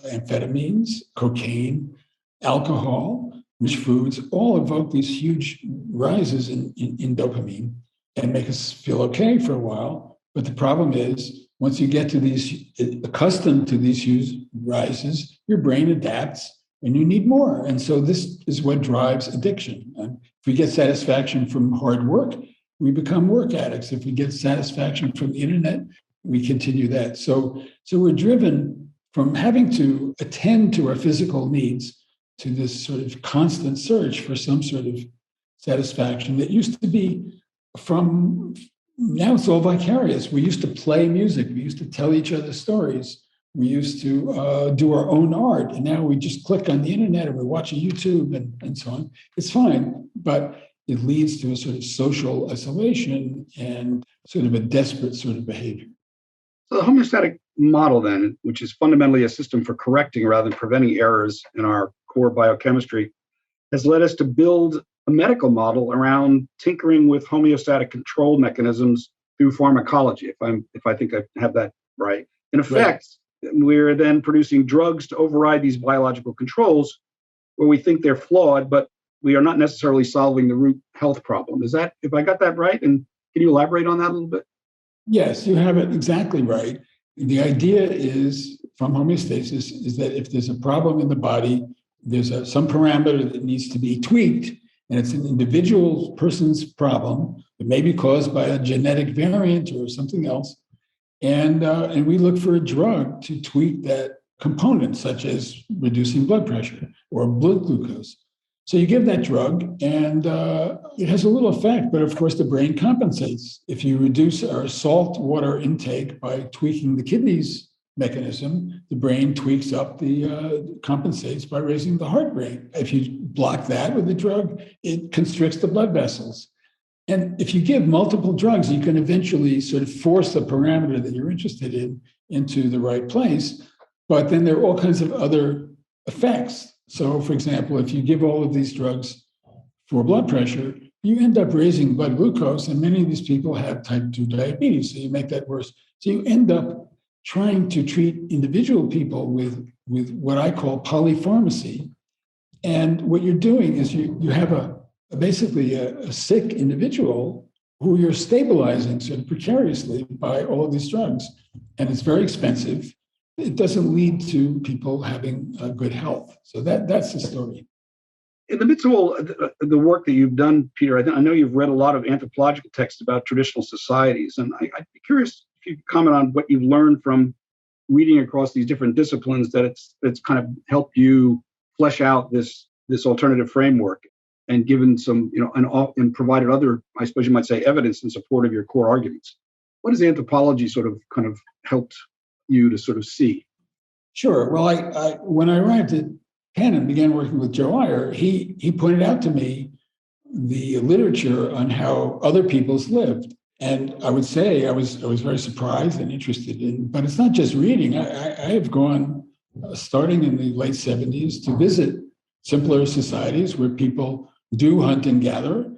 amphetamines, cocaine, alcohol, rich foods, all evoke these huge rises in dopamine and make us feel okay for a while. But the problem is, once you get to these, accustomed to these huge rises, your brain adapts and you need more. And so this is what drives addiction. And if we get satisfaction from hard work, we become work addicts. If we get satisfaction from the internet, we continue that. So we're driven from having to attend to our physical needs to this sort of constant search for some sort of satisfaction that used to be from, now it's all vicarious. We used to play music. We used to tell each other stories. We used to do our own art. And now we just click on the internet and we watch a YouTube and so on. It's fine, but it leads to a sort of social isolation and sort of a desperate sort of behavior. So the homeostatic model then, which is fundamentally a system for correcting rather than preventing errors in our core biochemistry, has led us to build a medical model around tinkering with homeostatic control mechanisms through pharmacology, if I think I have that right. In effect, we're then producing drugs to override these biological controls where we think they're flawed, but we are not necessarily solving the root health problem. Is that, if I got that right? And can you elaborate on that a little bit? Yes, you have it exactly right. The idea is from homeostasis is that if there's a problem in the body, there's some parameter that needs to be tweaked, and it's an individual person's problem. It may be caused by a genetic variant or something else. And we look for a drug to tweak that component, such as reducing blood pressure or blood glucose. So you give that drug and it has a little effect, but of course the brain compensates. If you reduce our salt water intake by tweaking the kidneys mechanism, the brain tweaks up compensates by raising the heart rate. If you block that with the drug, it constricts the blood vessels. And if you give multiple drugs, you can eventually sort of force the parameter that you're interested in into the right place. But then there are all kinds of other effects. So, for example, if you give all of these drugs for blood pressure, you end up raising blood glucose, and many of these people have type 2 diabetes, so you make that worse. So you end up trying to treat individual people with what I call polypharmacy. And what you're doing is you have basically a sick individual who you're stabilizing sort of precariously by all of these drugs. And it's very expensive. It doesn't lead to people having good health. So that's the story. In the midst of all the work that you've done, Peter, I know you've read a lot of anthropological texts about traditional societies. And I'd be curious if you could comment on what you've learned from reading across these different disciplines that it's kind of helped you flesh out this alternative framework and given some, and provided other, I suppose you might say, evidence in support of your core arguments. What has anthropology sort of kind of helped you to sort of see? Sure. Well, I when I arrived at Penn and began working with Joe Iyer, he pointed out to me the literature on how other peoples lived. And I would say I was very surprised and interested in, but it's not just reading. I have gone, starting in the late 70s, to visit simpler societies where people do hunt and gather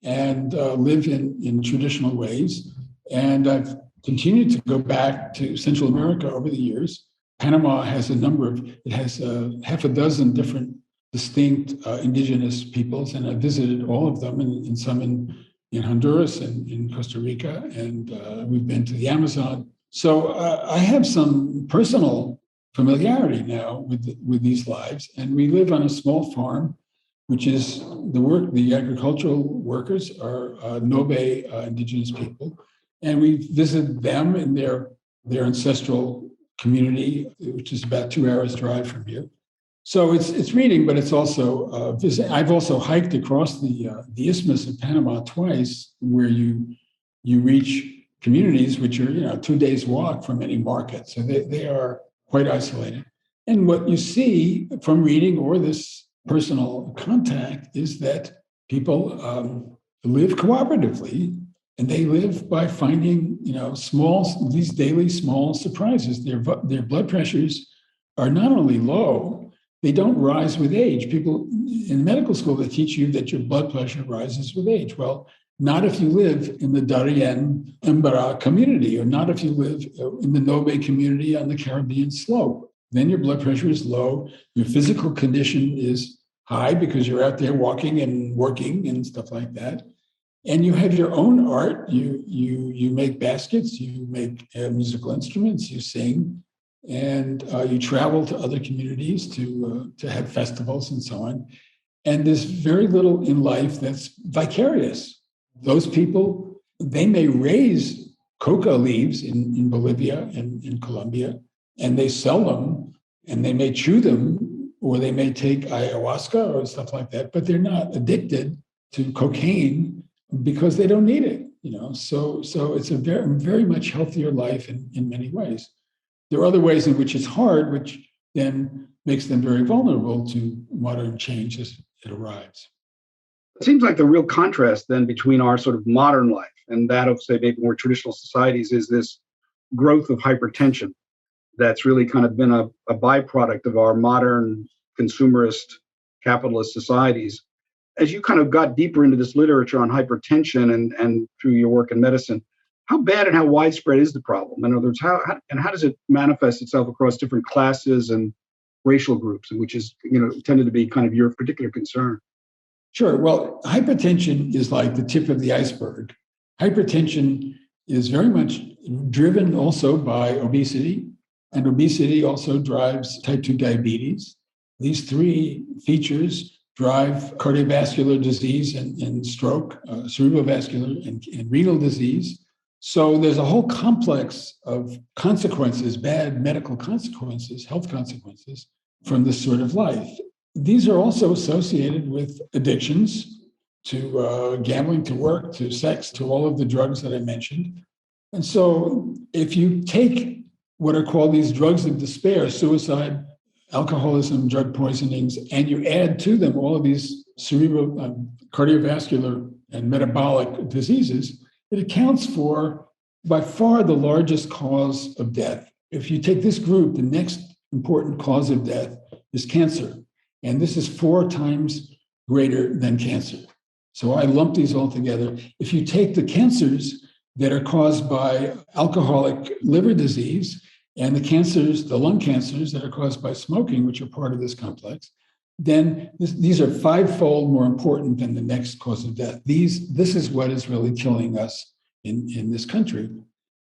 and live in traditional ways. And I've continued to go back to Central America over the years. Panama has it has half a dozen different distinct indigenous peoples, and I visited all of them, and some in Honduras and in Costa Rica, and we've been to the Amazon. So I have some personal familiarity now with these lives, and we live on a small farm, which is the agricultural workers are Nobe indigenous people, and we visit them in their ancestral community, which is about 2 hours drive from here. So it's reading, but it's also I've also hiked across the Isthmus of Panama twice, where you reach communities which are 2 days walk from any market. So they are quite isolated. And what you see from reading or this personal contact is that people live cooperatively, and they live by finding these daily small surprises. Their blood pressures are not only low. They don't rise with age. People in medical school, they teach you that your blood pressure rises with age. Well, not if you live in the Darien Embara community, or not if you live in the Nobe community on the Caribbean slope. Then your blood pressure is low. Your physical condition is high because you're out there walking and working and stuff like that. And you have your own art. You make baskets, you make musical instruments, you sing, and you travel to other communities to have festivals and so on. And there's very little in life that's vicarious. Those people, they may raise coca leaves in Bolivia and in Colombia, and they sell them, and they may chew them, or they may take ayahuasca or stuff like that, but they're not addicted to cocaine because they don't need it. So it's a very, very much healthier life in many ways. There are other ways in which it's hard, which then makes them very vulnerable to modern change as it arrives. It seems like the real contrast then between our sort of modern life and that of, say, maybe more traditional societies is this growth of hypertension that's really kind of been a byproduct of our modern consumerist capitalist societies. As you kind of got deeper into this literature on hypertension and through your work in medicine, how bad and how widespread is the problem? In other words, how does it manifest itself across different classes and racial groups, which is tended to be kind of your particular concern? Sure. Well, hypertension is like the tip of the iceberg. Hypertension is very much driven also by obesity, and obesity also drives type 2 diabetes. These three features drive cardiovascular disease and stroke, cerebrovascular and renal disease. So there's a whole complex of consequences, bad medical consequences, health consequences from this sort of life. These are also associated with addictions to gambling, to work, to sex, to all of the drugs that I mentioned. And so if you take what are called these drugs of despair, suicide, alcoholism, drug poisonings, and you add to them all of these cerebral, cardiovascular, and metabolic diseases, it accounts for by far the largest cause of death. If you take this group, the next important cause of death is cancer. And this is 4 times greater than cancer. So I lump these all together. If you take the cancers that are caused by alcoholic liver disease and the cancers, the lung cancers that are caused by smoking, which are part of this complex, then these are 5-fold more important than the next cause of death. This is what is really killing us in this country.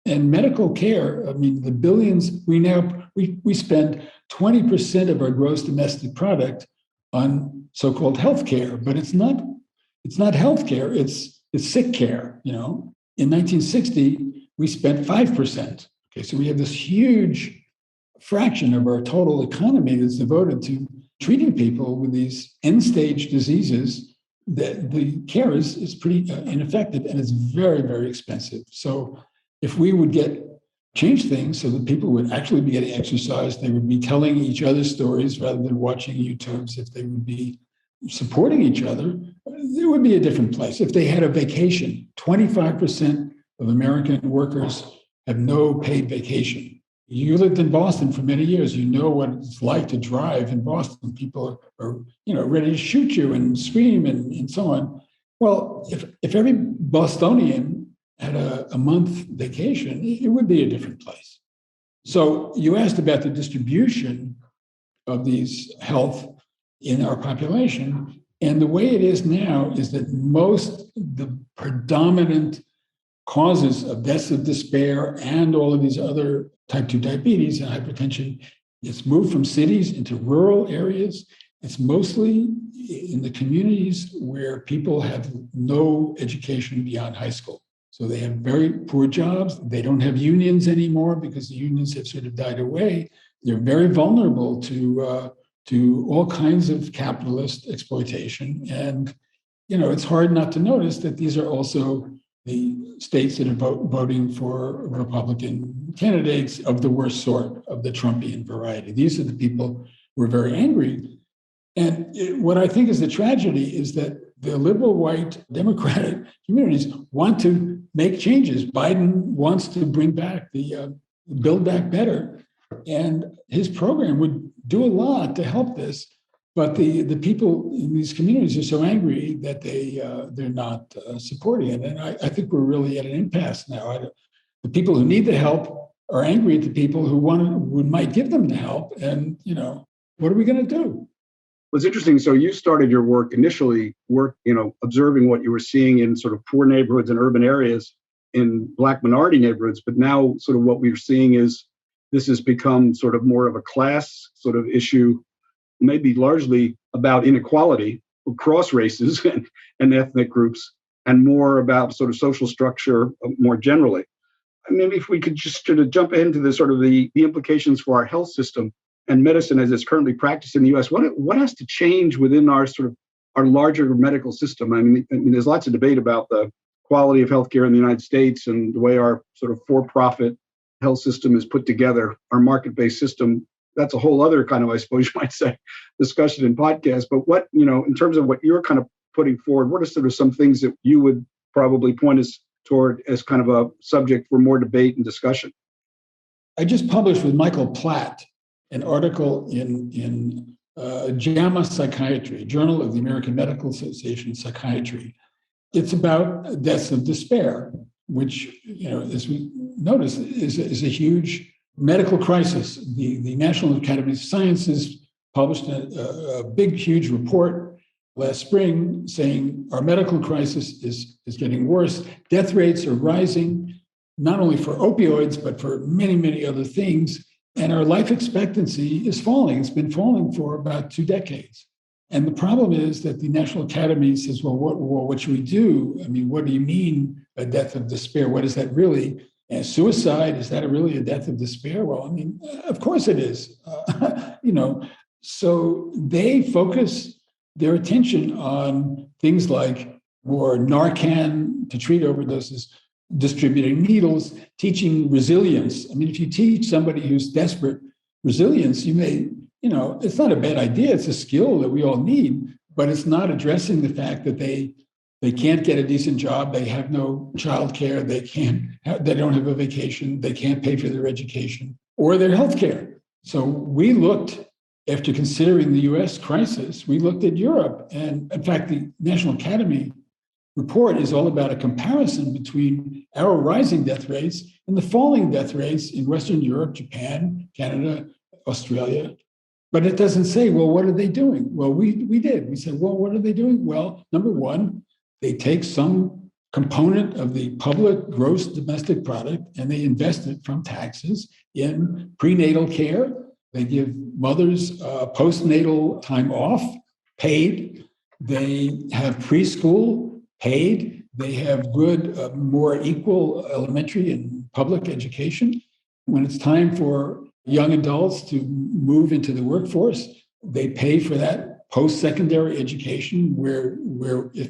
And medical care, I mean, the billions, we spend 20% of our gross domestic product on so-called healthcare, but it's not healthcare, it's sick care. In 1960, we spent 5%. Okay, so we have this huge fraction of our total economy that's devoted to treating people with these end-stage diseases. That the care is pretty ineffective, and it's very, very expensive. So if we would change things so that people would actually be getting exercise, they would be telling each other stories rather than watching YouTubes, if they would be supporting each other, it would be a different place. If they had a vacation, 25% of American workers have no paid vacation. You lived in Boston for many years. You know what it's like to drive in Boston. People are ready to shoot you and scream and so on. Well, if every Bostonian had a month vacation, it would be a different place. So you asked about the distribution of these health in our population. And the way it is now is that the predominant causes of deaths of despair and all of these other type 2 diabetes and hypertension, it's moved from cities into rural areas. It's mostly in the communities where people have no education beyond high school. So they have very poor jobs. They don't have unions anymore because the unions have sort of died away. They're very vulnerable to all kinds of capitalist exploitation. And, it's hard not to notice that these are also the states that are voting for Republican candidates of the worst sort, of the Trumpian variety. These are the people who are very angry. And what I think is the tragedy is that the liberal white Democratic communities want to make changes. Biden wants to bring back the Build Back Better. And his program would do a lot to help this. But the people in these communities are so angry that they're not supporting it. And I think we're really at an impasse now. The people who need the help are angry at the people who might give them the help. And, what are we going to do? Well, it's interesting. So you started your work observing what you were seeing in sort of poor neighborhoods and urban areas in Black minority neighborhoods. But now sort of what we're seeing is this has become sort of more of a class sort of issue, maybe largely about inequality across races and ethnic groups, and more about sort of social structure more generally. Maybe if we could just sort of jump into the implications for our health system and medicine as it's currently practiced in the U.S. What has to change within our larger medical system? I mean, there's lots of debate about the quality of healthcare in the United States and the way our sort of for-profit health system is put together, our market-based system. That's a whole other kind of, I suppose you might say, discussion and podcast. But what, in terms of what you're kind of putting forward, what are sort of some things that you would probably point us toward as kind of a subject for more debate and discussion? I just published with Michael Platt an article in JAMA Psychiatry, Journal of the American Medical Association Psychiatry. It's about deaths of despair, which, as we notice, is a huge medical crisis. The National Academy of Sciences published a big, huge report last spring saying our medical crisis is getting worse. Death rates are rising, not only for opioids, but for many, many other things. And our life expectancy is falling. It's been falling for about 2 decades. And the problem is that the National Academy says, well, what should we do? I mean, what do you mean a death of despair? What is that really? And suicide, is that really a death of despair? Well, I mean, of course it is. So they focus their attention on things like more Narcan to treat overdoses, distributing needles, teaching resilience. I mean, if you teach somebody who's desperate resilience, you may, it's not a bad idea. It's a skill that we all need, but it's not addressing the fact that they can't get a decent job. They have no childcare. They don't have a vacation. They can't pay for their education or their health care. So we looked, after considering the US crisis, we looked at Europe. And in fact, the National Academy report is all about a comparison between our rising death rates and the falling death rates in Western Europe, Japan, Canada, Australia. But it doesn't say, well, what are they doing? Well, we did. We said, well, what are they doing? Well, number one, they take some component of the public gross domestic product and they invest it from taxes in prenatal care. They give mothers postnatal time off, paid. They have preschool, paid. They have good, more equal elementary and public education. When it's time for young adults to move into the workforce, they pay for that post-secondary education where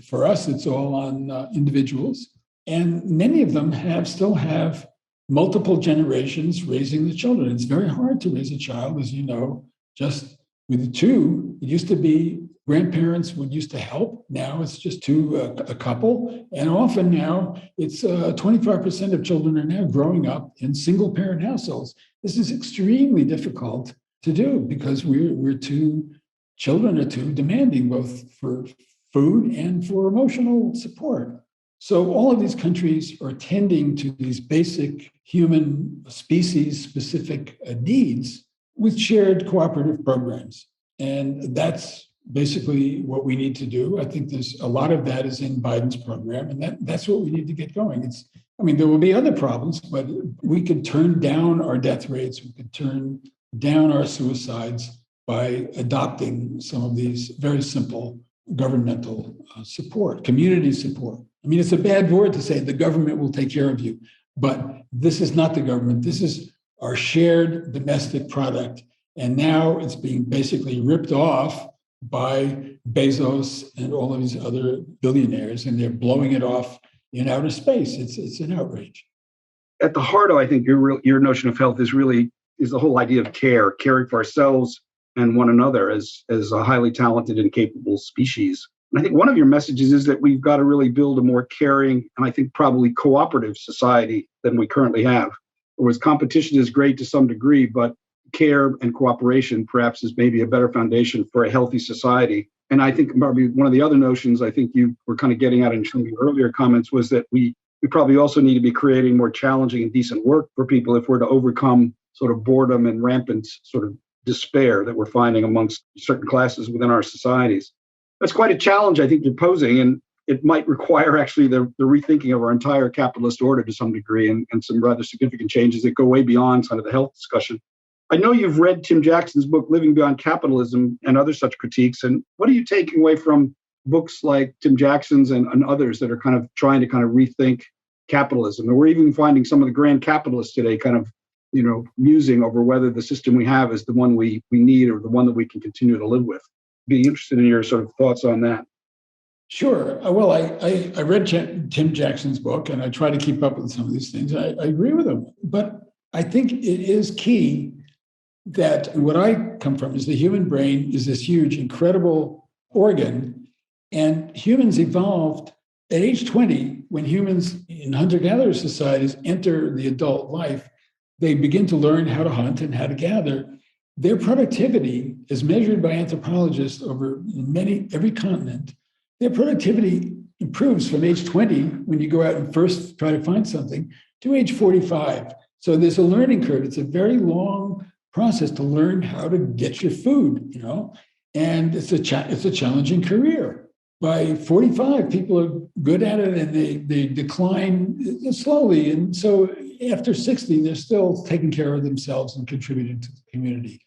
for us, it's all on individuals. And many of them still have multiple generations raising the children. It's very hard to raise a child, as you know, just with the two. It used to be grandparents would used to help. Now it's just a couple. And often now it's 25% of children are now growing up in single parent households. This is extremely difficult to do because children are too demanding, both for food and for emotional support. So all of these countries are tending to these basic human species-specific needs with shared cooperative programs. And that's basically what we need to do. I think there's a lot of that is in Biden's program, and that's what we need to get going. There will be other problems, but we could turn down our death rates, we could turn down our suicides by adopting some of these very simple governmental support, community support. It's a bad word to say the government will take care of you, but this is not the government. This is our shared domestic product. And now it's being basically ripped off by Bezos and all of these other billionaires, and they're blowing it off in outer space. It's an outrage. At the heart of, I think, your notion of health is the whole idea of caring for ourselves and one another as a highly talented and capable species. And I think one of your messages is that we've got to really build a more caring and I think probably cooperative society than we currently have. Whereas competition is great to some degree, but care and cooperation perhaps is maybe a better foundation for a healthy society. And I think probably one of the other notions I think you were kind of getting at in some of your earlier comments was that we probably also need to be creating more challenging and decent work for people if we're to overcome sort of boredom and rampant sort of despair that we're finding amongst certain classes within our societies. That's quite a challenge I think you're posing, and it might require actually the rethinking of our entire capitalist order to some degree and some rather significant changes that go way beyond kind of the health discussion. I know you've read Tim Jackson's book, Living Beyond Capitalism, and other such critiques. And what are you taking away from books like Tim Jackson's and others that are kind of trying to kind of rethink capitalism? And we're even finding some of the grand capitalists today kind of, musing over whether the system we have is the one we need or the one that we can continue to live with. Be interested in your sort of thoughts on that. Sure. Well, I read Tim Jackson's book, and I try to keep up with some of these things. I agree with him. But I think it is key that what I come from is the human brain is this huge, incredible organ. And humans evolved at age 20, when humans in hunter-gatherer societies enter the adult life, they begin to learn how to hunt and how to gather. Their productivity, as measured by anthropologists over every continent, their productivity improves from age 20, when you go out and first try to find something, to age 45. So there's a learning curve. It's a very long process to learn how to get your food, and it's a challenging career. By 45, people are good at it, and they decline slowly. And so after 60, they're still taking care of themselves and contributing to the community.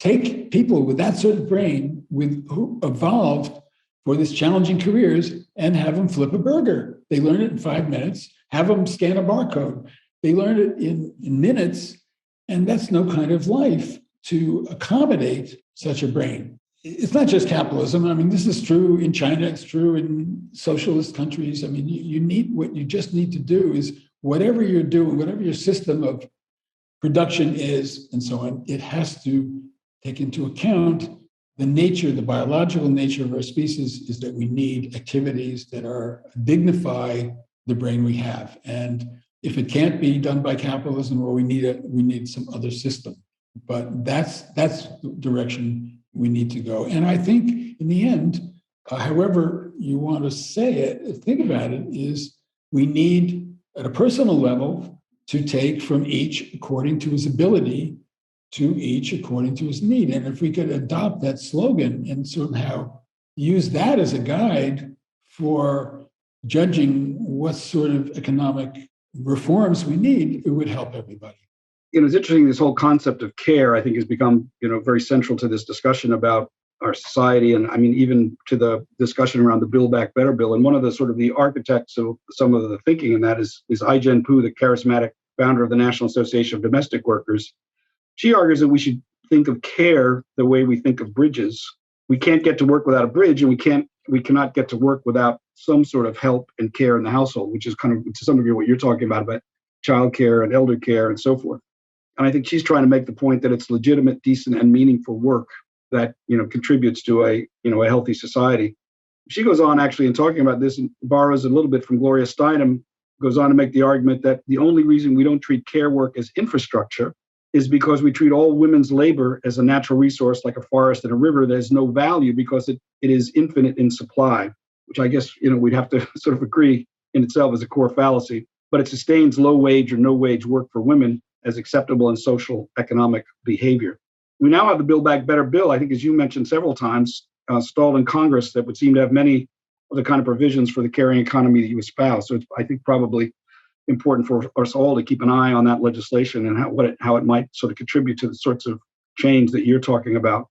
Take people with that sort of brain who evolved for these challenging careers and have them flip a burger. They learn it in 5 minutes, have them scan a barcode. They learn it in minutes, and that's no kind of life to accommodate such a brain. It's not just capitalism. This is true in China. It's true in socialist countries. What you just need to do is whatever you're doing, whatever your system of production is, and so on, it has to take into account the biological nature of our species is that we need activities that dignify the brain we have. And if it can't be done by capitalism, well, we need some other system. But that's the direction we need to go. And I think in the end, however you want to say it, think about it, is we need at a personal level to take from each according to his ability, to each according to his need. And if we could adopt that slogan and somehow use that as a guide for judging what sort of economic reforms we need, it would help everybody. It's interesting, this whole concept of care, I think, has become, very central to this discussion about our society. And even to the discussion around the Build Back Better bill. And one of the sort of the architects of some of the thinking in that is Ai-jen Poo, the charismatic founder of the National Association of Domestic Workers. She argues that we should think of care the way we think of bridges. We can't get to work without a bridge, and we cannot get to work without some sort of help and care in the household, which is kind of to some degree what you're talking about childcare and elder care and so forth. And I think she's trying to make the point that it's legitimate, decent, and meaningful work that contributes to a healthy society. She goes on actually in talking about this and borrows a little bit from Gloria Steinem, goes on to make the argument that the only reason we don't treat care work as infrastructure is because we treat all women's labor as a natural resource like a forest and a river that has no value because it is infinite in supply, which I guess we'd have to sort of agree in itself is a core fallacy. But it sustains low wage or no wage work for women as acceptable in social economic behavior. We now have the Build Back Better bill, I think, as you mentioned several times, stalled in Congress that would seem to have many of the kind of provisions for the caring economy that you espouse. So it's, I think, probably important for us all to keep an eye on that legislation and how it might sort of contribute to the sorts of change that you're talking about.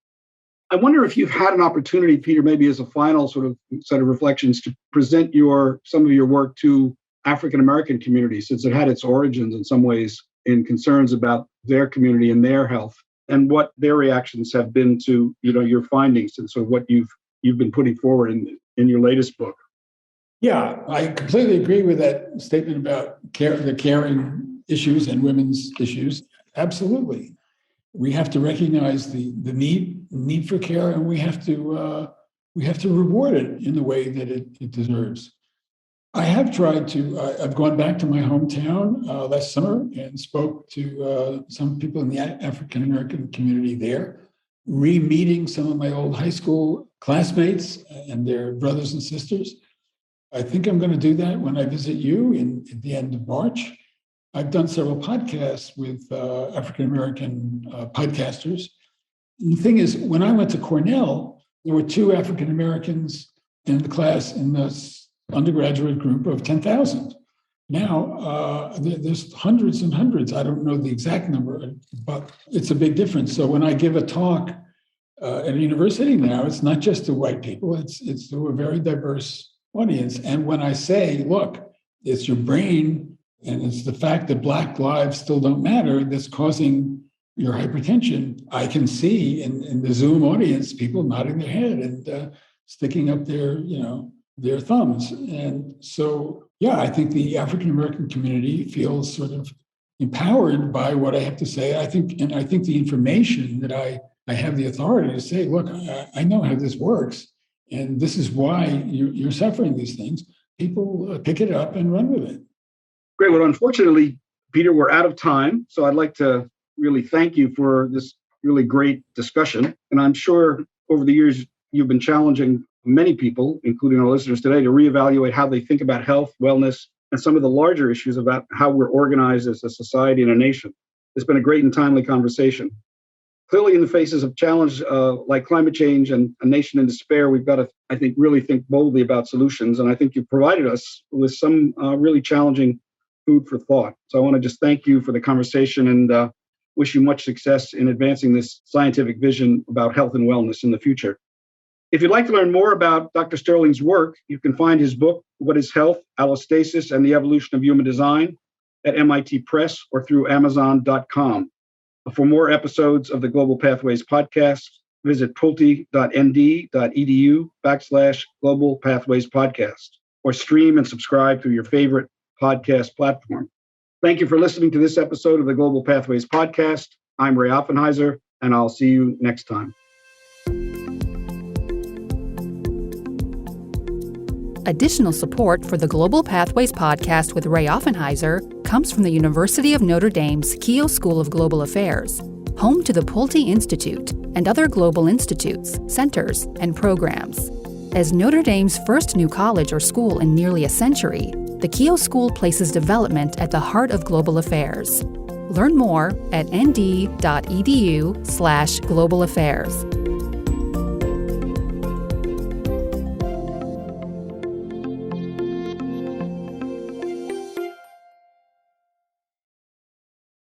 I wonder if you've had an opportunity, Peter, maybe as a final sort of set of reflections, to present some of your work to African American communities, since it had its origins in some ways in concerns about their community and their health, and what their reactions have been to your findings and sort of what you've been putting forward in your latest book. Yeah, I completely agree with that statement about the caring issues and women's issues. Absolutely. We have to recognize the need for care, and we have to reward it in the way that it deserves. I have tried to, I've gone back to my hometown last summer and spoke to some people in the African American community there, re-meeting some of my old high school classmates and their brothers and sisters. I think I'm going to do that when I visit you at the end of March. I've done several podcasts with African American podcasters. And the thing is, when I went to Cornell, there were 2 African Americans in the class in this undergraduate group of 10,000. Now, there's hundreds and hundreds. I don't know the exact number, but it's a big difference. So when I give a talk at a university now, it's not just to white people, it's to a very diverse audience. And when I say, look, it's your brain and it's the fact that Black lives still don't matter that's causing your hypertension, I can see in the Zoom audience people nodding their head and sticking up their thumbs. And so, yeah, I think the African American community feels sort of empowered by what I have to say. I think the information that I have the authority to say, look, I know how this works, and this is why you're suffering these things. People pick it up and run with it. Great. Well, unfortunately, Peter, we're out of time. So I'd like to really thank you for this really great discussion. And I'm sure over the years, you've been challenging many people, including our listeners today, to reevaluate how they think about health, wellness, and some of the larger issues about how we're organized as a society and a nation. It's been a great and timely conversation. Clearly, in the faces of challenge like climate change and a nation in despair, we've got to, I think, really think boldly about solutions. And I think you've provided us with some really challenging food for thought. So I want to just thank you for the conversation and wish you much success in advancing this scientific vision about health and wellness in the future. If you'd like to learn more about Dr. Sterling's work, you can find his book, What is Health? Allostasis and the Evolution of Human Design, at MIT Press or through Amazon.com. For more episodes of the Global Pathways podcast, visit pulte.nd.edu/Global Pathways podcast, or stream and subscribe through your favorite podcast platform. Thank you for listening to this episode of the Global Pathways podcast. I'm Ray Offenheiser, and I'll see you next time. Additional support for the Global Pathways podcast with Ray Offenheiser comes from the University of Notre Dame's Keough School of Global Affairs, home to the Pulte Institute and other global institutes, centers, and programs. As Notre Dame's first new college or school in nearly a century, the Keough School places development at the heart of global affairs. Learn more at nd.edu/global affairs.